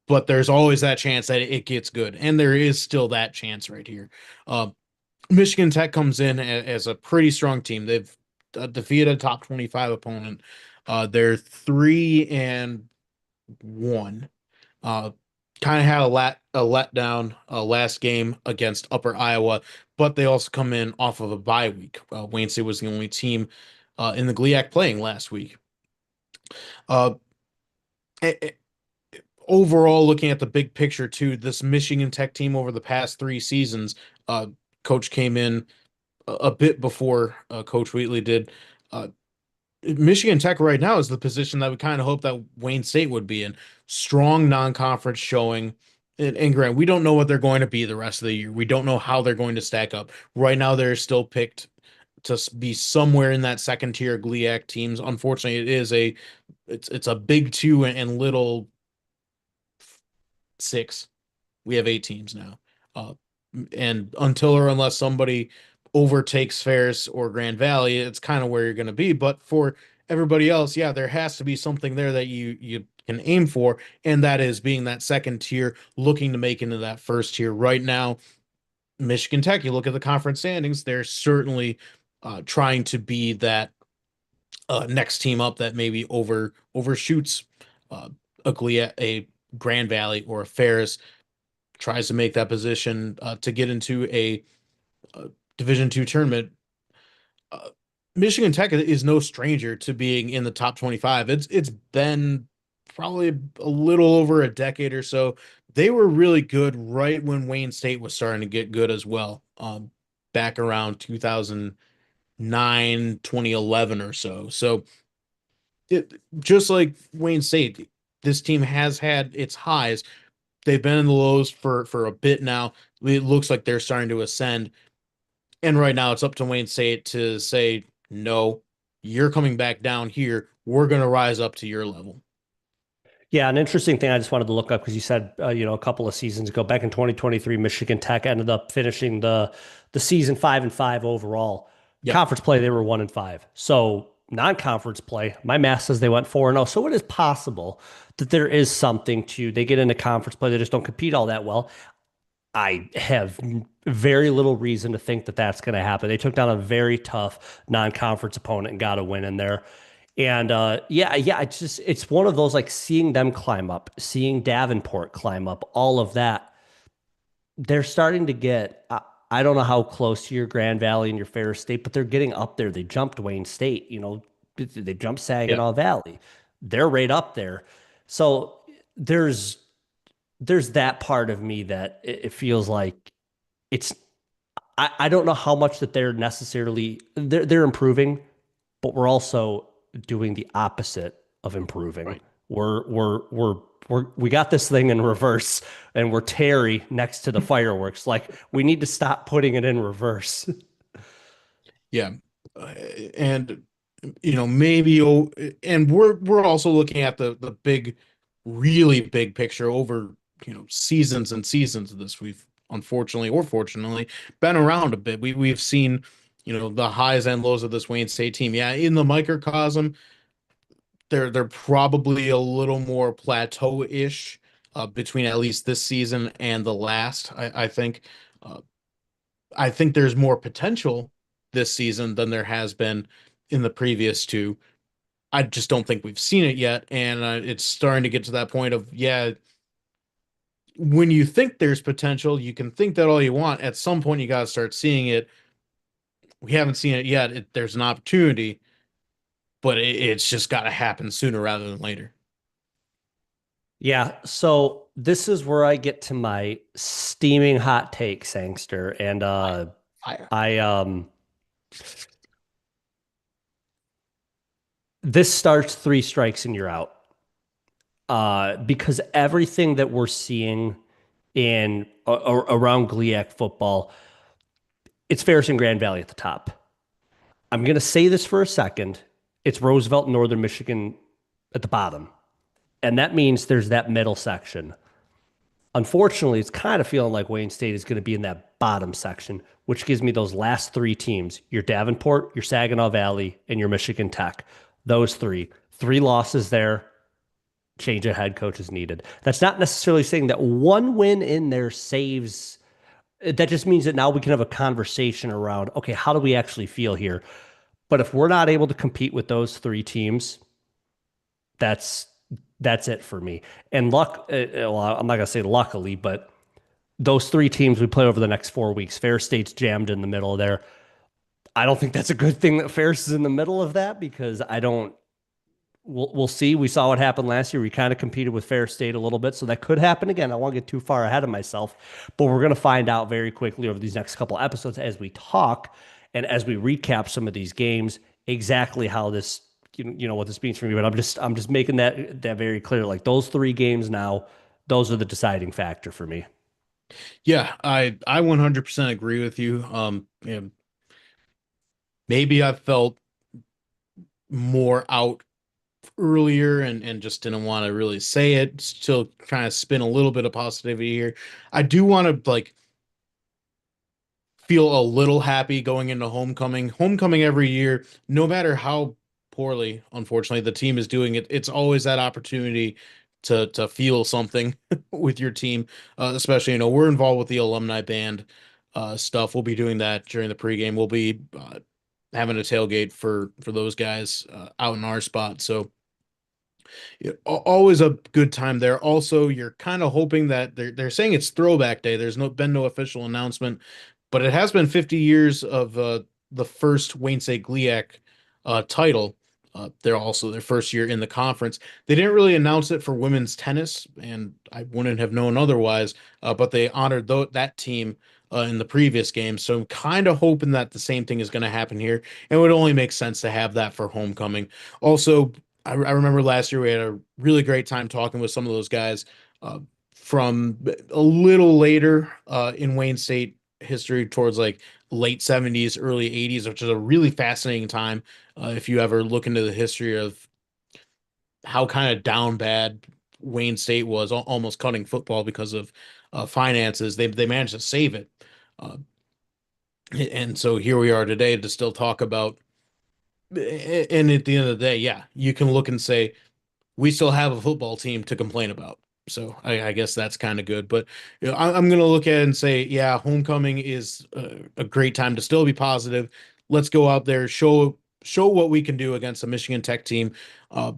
but there's always that chance that it gets good, and there is still that chance right here. Uh, Michigan Tech comes in as a pretty strong team. They've defeated a top 25 opponent. They're 3-1. Uh, Kind of had a letdown last game against Upper Iowa, but they also come in off of a bye week. Wayne State was the only team in the GLIAC playing last week. Uh, overall, looking at the big picture too, this Michigan Tech team over the past 3 seasons, uh, coach came in a bit before Coach Wheatley did. Uh, Michigan Tech right now is the position that we kind of hope that Wayne State would be in. Strong non-conference showing. And Grant, we don't know what they're going to be the rest of the year. We don't know how they're going to stack up. Right now, they're still picked to be somewhere in that second tier GLIAC teams. Unfortunately, it's a big two and little six. We have 8 teams now. Uh, and until or unless somebody overtakes Ferris or Grand Valley, it's kind of where you're going to be. But for everybody else, yeah, there has to be something there that you can aim for, and that is being that second tier, looking to make into that first tier. Right now, Michigan Tech, you look at the conference standings, they're certainly trying to be that next team up that maybe overshoots uh, a Grand Valley or a Ferris, tries to make that position to get into a Division two tournament. Uh, Michigan Tech is no stranger to being in the top 25. It's been probably a little over a decade or so. They were really good right when Wayne State was starting to get good as well. Back around 2009, 2011 or so. So just like Wayne State, this team has had its highs. They've been in the lows for a bit now. It looks like they're starting to ascend. And right now it's up to Wayne State to say, no, you're coming back down here. We're going to rise up to your level. Yeah, an interesting thing I just wanted to look up because you said a couple of seasons ago, back in 2023, Michigan Tech ended up finishing the season 5-5 overall. Yep. Conference play, they were 1-5. So non-conference play, my math says they went 4-0. So it is possible that there is something to they get into conference play, they just don't compete all that well. I have very little reason to think that that's going to happen. They took down a very tough non-conference opponent and got a win in there. And yeah, it's one of those like seeing them climb up, seeing Davenport climb up, all of that. They're starting to get. I don't know how close to your Grand Valley and your Ferris State, but they're getting up there. They jumped Wayne State, they jumped Yeah. Saginaw Valley. They're right up there. So there's that part of me that it feels like it's. I don't know how much that they're necessarily they're improving, but we're also doing the opposite of improving. Right. We got this thing in reverse and we're Terry next to the fireworks. Like we need to stop putting it in reverse. Yeah. And maybe and we're also looking at the big, really big picture over, seasons and seasons of this. We've unfortunately or fortunately been around a bit. We've seen, the highs and lows of this Wayne State team. Yeah, in the microcosm, they're probably a little more plateau-ish between at least this season and the last. I think. I think there's more potential this season than there has been in the previous two. I just don't think we've seen it yet, and it's starting to get to that point of, yeah, when you think there's potential, you can think that all you want. At some point, you got to start seeing it. We haven't seen it yet. There's an opportunity, but it's just got to happen sooner rather than later. Yeah, so this is where I get to my steaming hot take, Sangster. And Fire. I this starts three strikes and you're out. Because everything that we're seeing in around GLIAC football, it's Ferris and Grand Valley at the top. I'm going to say this for a second. It's Roosevelt and Northern Michigan at the bottom. And that means there's that middle section. Unfortunately, it's kind of feeling like Wayne State is going to be in that bottom section, which gives me those last three teams, your Davenport, your Saginaw Valley, and your Michigan Tech. Those three losses there. Change of head coach is needed. That's not necessarily saying that one win in there saves. That just means that now we can have a conversation around, okay, how do we actually feel here? But if we're not able to compete with those three teams, that's it for me. And luck, well, I'm not going to say luckily, but those three teams we play over the next 4 weeks, Ferris State's jammed in the middle there. I don't think that's a good thing that Ferris is in the middle of that because I don't we'll see. We saw what happened last year. We kind of competed with Fair State a little bit, so that could happen again. I won't get too far ahead of myself, but we're going to find out very quickly over these next couple episodes as we talk and as we recap some of these games exactly how this you know what this means for me. But I'm just making that very clear. Like those three games now, those are the deciding factor for me. Yeah, I 100% agree with you. Maybe I felt more out earlier and just didn't want to really say it. Still trying to spin a little bit of positivity here. I do want to like feel a little happy going into homecoming. Homecoming every year, no matter how poorly, unfortunately, the team is doing it, it's always that opportunity to feel something with your team. Especially, we're involved with the alumni band stuff. We'll be doing that during the pregame. We'll be having a tailgate for those guys out in our spot. So yeah, always a good time there. Also, you're kind of hoping that they're saying it's throwback day. There's been no official announcement, but it has been 50 years of the first Wayne State GLIAC title. They're also their first year in the conference. They didn't really announce it for women's tennis, and I wouldn't have known otherwise. But they honored that team in the previous game. So I'm kind of hoping that the same thing is going to happen here. And it would only make sense to have that for homecoming. Also, I remember last year we had a really great time talking with some of those guys uh, from a little later in Wayne State history towards like late 70s, early 80s, which is a really fascinating time. If you ever look into the history of how kind of down bad Wayne State was, almost cutting football because of finances, they managed to save it. Uh, and so here we are today to still talk about. And at the end of the day, yeah, you can look and say, we still have a football team to complain about. So I guess that's kind of good. But I'm going to look at it and say, yeah, homecoming is a great time to still be positive. Let's go out there, show what we can do against a Michigan Tech team. Uh,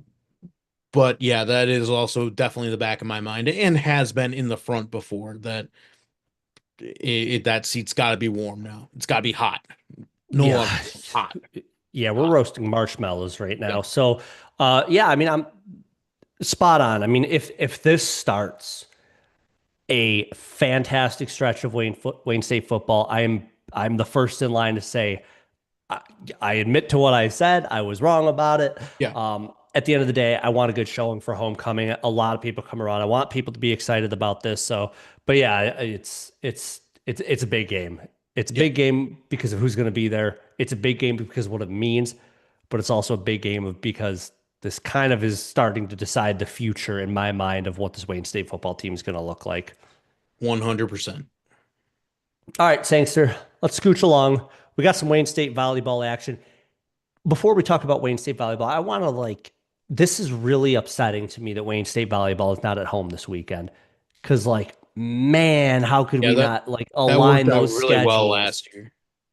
but yeah, that is also definitely the back of my mind and has been in the front before that that seat's got to be warm now. It's got to be hot. No Yeah. longer hot. Yeah, we're Hot. roasting marshmallows right Yeah. now. So, yeah, I mean, I'm spot on. I mean, if this starts a fantastic stretch of Wayne State football, I'm the first in line to say I, I admit to what I said. I was wrong about it. Yeah. At the end of the day, I want a good showing for homecoming. A lot of people come around. I want people to be excited about this. So, but yeah, it's a big game. It's a Yeah. big game because of who's going to be there. It's a big game because of what it means, but it's also a big game of because this kind of is starting to decide the future in my mind of what this Wayne State football team is going to look like. 100%. All right, Sangster, let's scooch along. We got some Wayne State volleyball action. Before we talk about Wayne State volleyball, I want to this is really upsetting to me that Wayne State volleyball is not at home this weekend. Cause man, how could Yeah, we that not that align worked out those really well schedules? last year.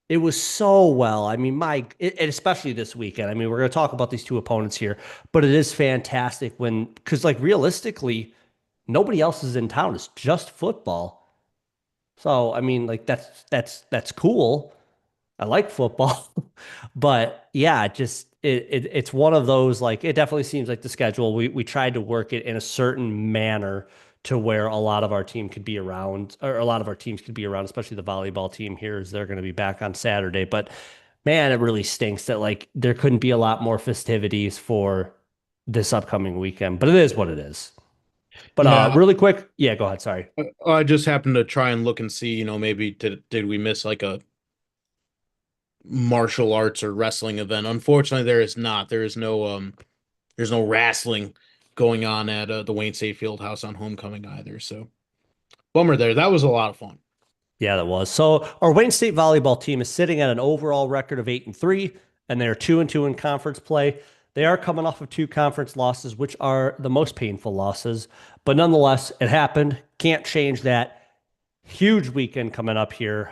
It was so well. I mean, and especially this weekend. I mean, we're going to talk about these two opponents here, but it is fantastic because realistically, nobody else is in town. It's just football. So, I mean, that's cool. I like football, but yeah, it's one of those it definitely seems like the schedule we tried to work it in a certain manner to where a lot of our team could be around or a lot of our teams could be around, especially the volleyball team here as they're going to be back on Saturday. But man, it really stinks that there couldn't be a lot more festivities for this upcoming weekend. But it is what it is. But Yeah, really quick, yeah, go ahead. Sorry. I just happened to try and look and see, maybe did we miss like a martial arts or wrestling event? Unfortunately, there is not. There's no wrestling going on at the Wayne State Fieldhouse on homecoming either. So bummer there. That was a lot of fun. Yeah, that was. So our Wayne State volleyball team is sitting at an overall record of 8-3, and they're 2-2 in conference play. They are coming off of two conference losses, which are the most painful losses, but nonetheless, it happened. Can't change that. Huge weekend coming up here.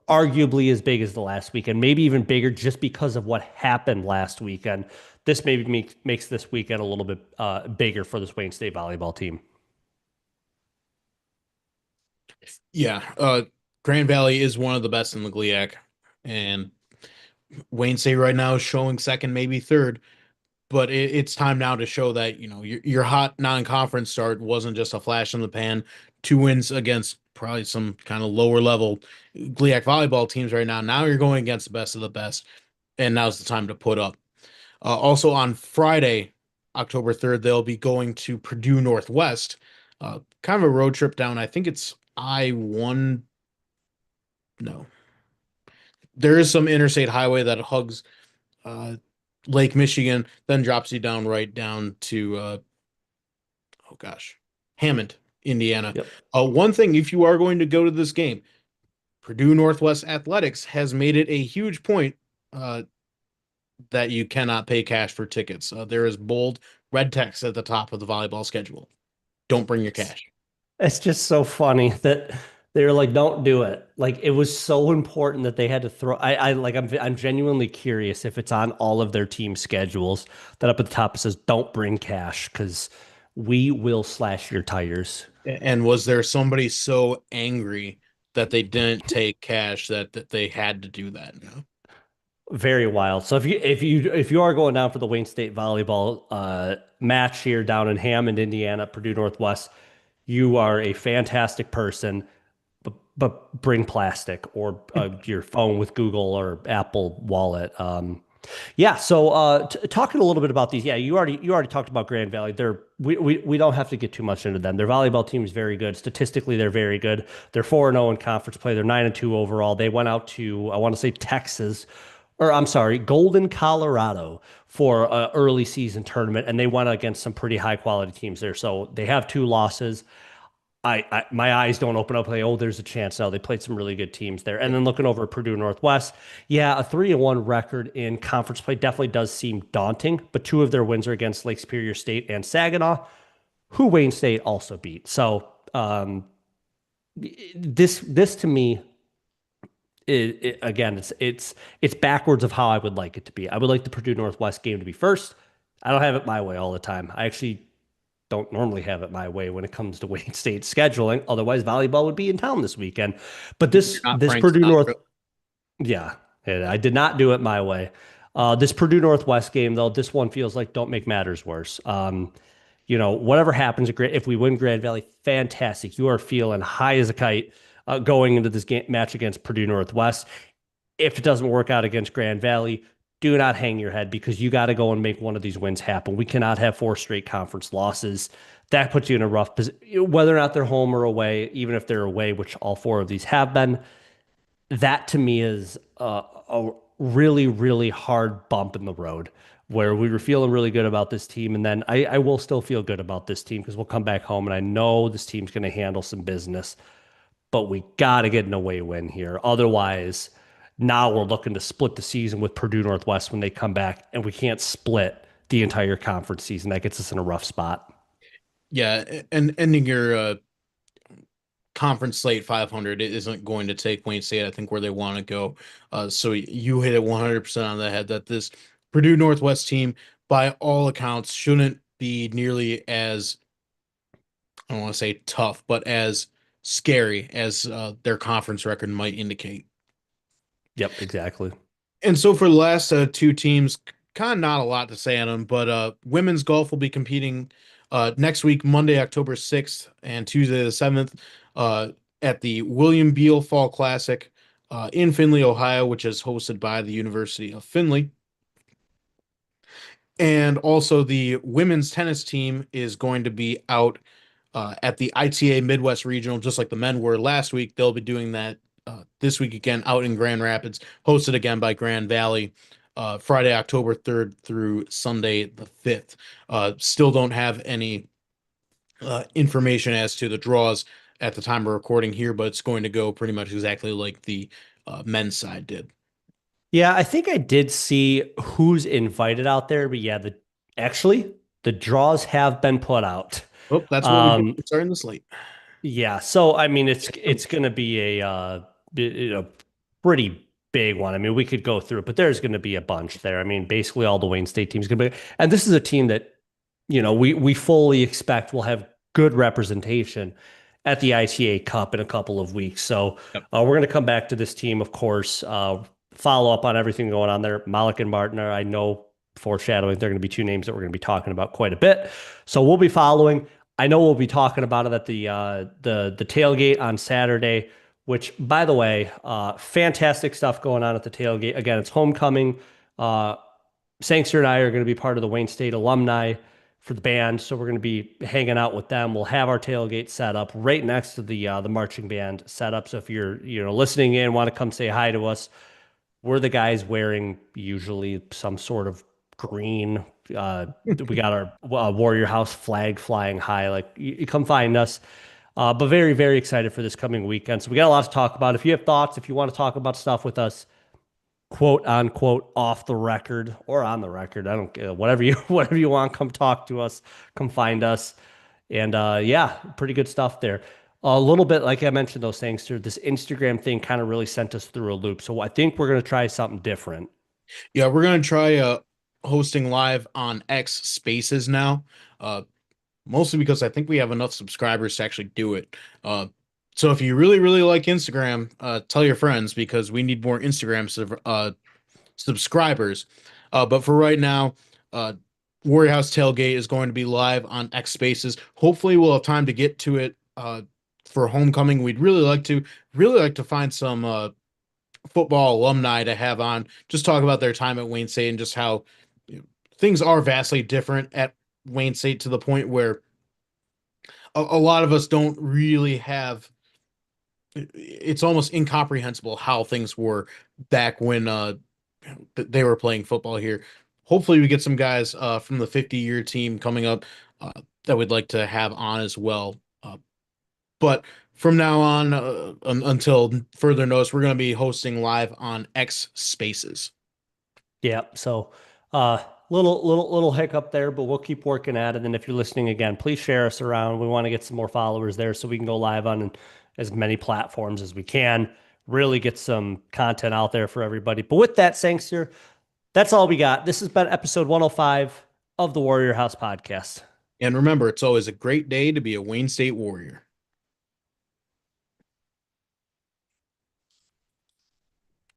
Arguably as big as the last weekend, maybe even bigger just because of what happened last weekend. This maybe makes this weekend a little bit bigger for this Wayne State volleyball team. Yeah, Grand Valley is one of the best in the GLIAC, and Wayne State right now is showing second, maybe third. but it's time now to show that your hot non-conference start wasn't just a flash in the pan. 2 wins against probably some kind of lower level GLIAC volleyball teams right now. Now you're going against the best of the best, and now's the time to put up. Also on Friday, October 3rd, they'll be going to Purdue Northwest. Kind of a road trip down. I think it's I-1. No, there is some interstate highway that hugs uh, Lake Michigan, then drops you down right down to oh gosh, Hammond, Indiana. Yep. One thing, if you are going to go to this game, Purdue Northwest Athletics has made it a huge point uh, that you cannot pay cash for tickets. There is bold red text at the top of the volleyball schedule. Don't bring your cash. It's just so funny that they were like, "Don't do it." Like it was so important that they had to throw. I'm genuinely curious if it's on all of their team schedules that up at the top it says, "Don't bring cash" because we will slash your tires. And was there somebody so angry that they didn't take cash that they had to do that? Very wild. So if you are going down for the Wayne State volleyball match here down in Hammond, Indiana, Purdue Northwest, you are a fantastic person, but bring plastic or your phone with Google or Apple Wallet. Yeah. So talking a little bit about these, yeah, you already talked about Grand Valley. We don't have to get too much into them. Their volleyball team is very good. Statistically, they're very good. They're 4-0 in conference play. They're 9-2 overall. They went out to I want to say Texas, or I'm sorry, Golden, Colorado for an early season tournament, and they went against some pretty high quality teams there. So they have 2 losses. My eyes don't open up like, oh, there's a chance. No, they played some really good teams there. And then looking over at Purdue Northwest, yeah, a 3-1 record in conference play definitely does seem daunting, but 2 of their wins are against Lake Superior State and Saginaw, who Wayne State also beat. So this to me, again, it's backwards of how I would like it to be. I would like the Purdue Northwest game to be first. I don't have it my way all the time. I actually don't normally have it my way when it comes to Wayne State scheduling. Otherwise, volleyball would be in town this weekend. But this Not this Frank Purdue North, Sinatra. yeah, I did not do it my way. This Purdue Northwest game, though, this one feels like don't make matters worse. Whatever happens, if we win Grand Valley, fantastic. You are feeling high as a kite going into this match against Purdue Northwest. If it doesn't work out against Grand Valley, do not hang your head because you got to go and make one of these wins happen. We cannot have 4 straight conference losses. That puts you in a rough position, whether or not they're home or away, even if they're away, which all 4 of these have been. That to me is a really, really hard bump in the road where we were feeling really good about this team. And then I will still feel good about this team because we'll come back home and I know this team's going to handle some business, but we got to get an away win here. Otherwise, now we're looking to split the season with Purdue Northwest when they come back, and we can't split the entire conference season. That gets us in a rough spot. Yeah, and ending your conference slate 500 isn't going to take Wayne State, I think, where they want to go. So you hit it 100% on the head that this Purdue Northwest team, by all accounts, shouldn't be nearly as, I don't want to say tough, but as scary as their conference record might indicate. Yep, exactly. And so for the last 2 teams, kind of not a lot to say on them, but women's golf will be competing next week, Monday, October 6th and Tuesday the 7th at the William Beal Fall Classic in Findlay, Ohio, which is hosted by the University of Findlay. And also the women's tennis team is going to be out at the ITA Midwest Regional, just like the men were last week. They'll be doing that this week again out in Grand Rapids, hosted again by Grand Valley, Friday, October 3rd through Sunday the 5th. Still don't have any information as to the draws at the time of recording here, but it's going to go pretty much exactly like the men's side did. Yeah, I think I did see who's invited out there, but yeah, actually the draws have been put out. Oh, that's what we do starting the slate. Yeah, so I mean it's going to be a pretty big one. I mean, we could go through it, but there's going to be a bunch there. I mean, basically all the Wayne State teams going to be, and this is a team that we fully expect will have good representation at the ITA Cup in a couple of weeks. So Yep. we're going to come back to this team, of course, follow up on everything going on there. Malik and Martner, I know foreshadowing. They're going to be two names that we're going to be talking about quite a bit. So we'll be following. I know we'll be talking about it at the tailgate on Saturday, which, by the way, fantastic stuff going on at the tailgate. Again, it's homecoming. Sangster and I are going to be part of the Wayne State alumni for the band, so we're going to be hanging out with them. We'll have our tailgate set up right next to the marching band setup. So if you're listening in, want to come say hi to us, we're the guys wearing usually some sort of green. We got our Warrior House flag flying high. Like you come find us. But very, very excited for this coming weekend. So we got a lot to talk about. If you have thoughts, if you want to talk about stuff with us, quote unquote, off the record or on the record, I don't care, whatever you want, come talk to us, come find us. And yeah, pretty good stuff there. A little bit, like I mentioned, those things, this Instagram thing kind of really sent us through a loop. So I think we're going to try something different. Yeah, we're gonna try hosting live on X Spaces now. Mostly because I think we have enough subscribers to actually do it. So if you really, really like Instagram, tell your friends because we need more Instagram subscribers. But for right now, Warrior House Tailgate is going to be live on X Spaces. Hopefully, we'll have time to get to it for homecoming. We'd really like to find some football alumni to have on, just talk about their time at Wayne State and just how things are vastly different at Wayne State to the point where a lot of us don't really have. It's almost incomprehensible how things were back when they were playing football here. Hopefully, we get some guys from the 50-year team coming up that we'd like to have on as well. But from now on, until further notice, we're going to be hosting live on X Spaces. Yeah. So, little hiccup there, but we'll keep working at it. And if you're listening again, please share us around. We want to get some more followers there so we can go live on as many platforms as we can. Really get some content out there for everybody. But with that, Sangster, that's all we got. This has been episode 105 of the Warrior House Podcast. And remember, it's always a great day to be a Wayne State Warrior.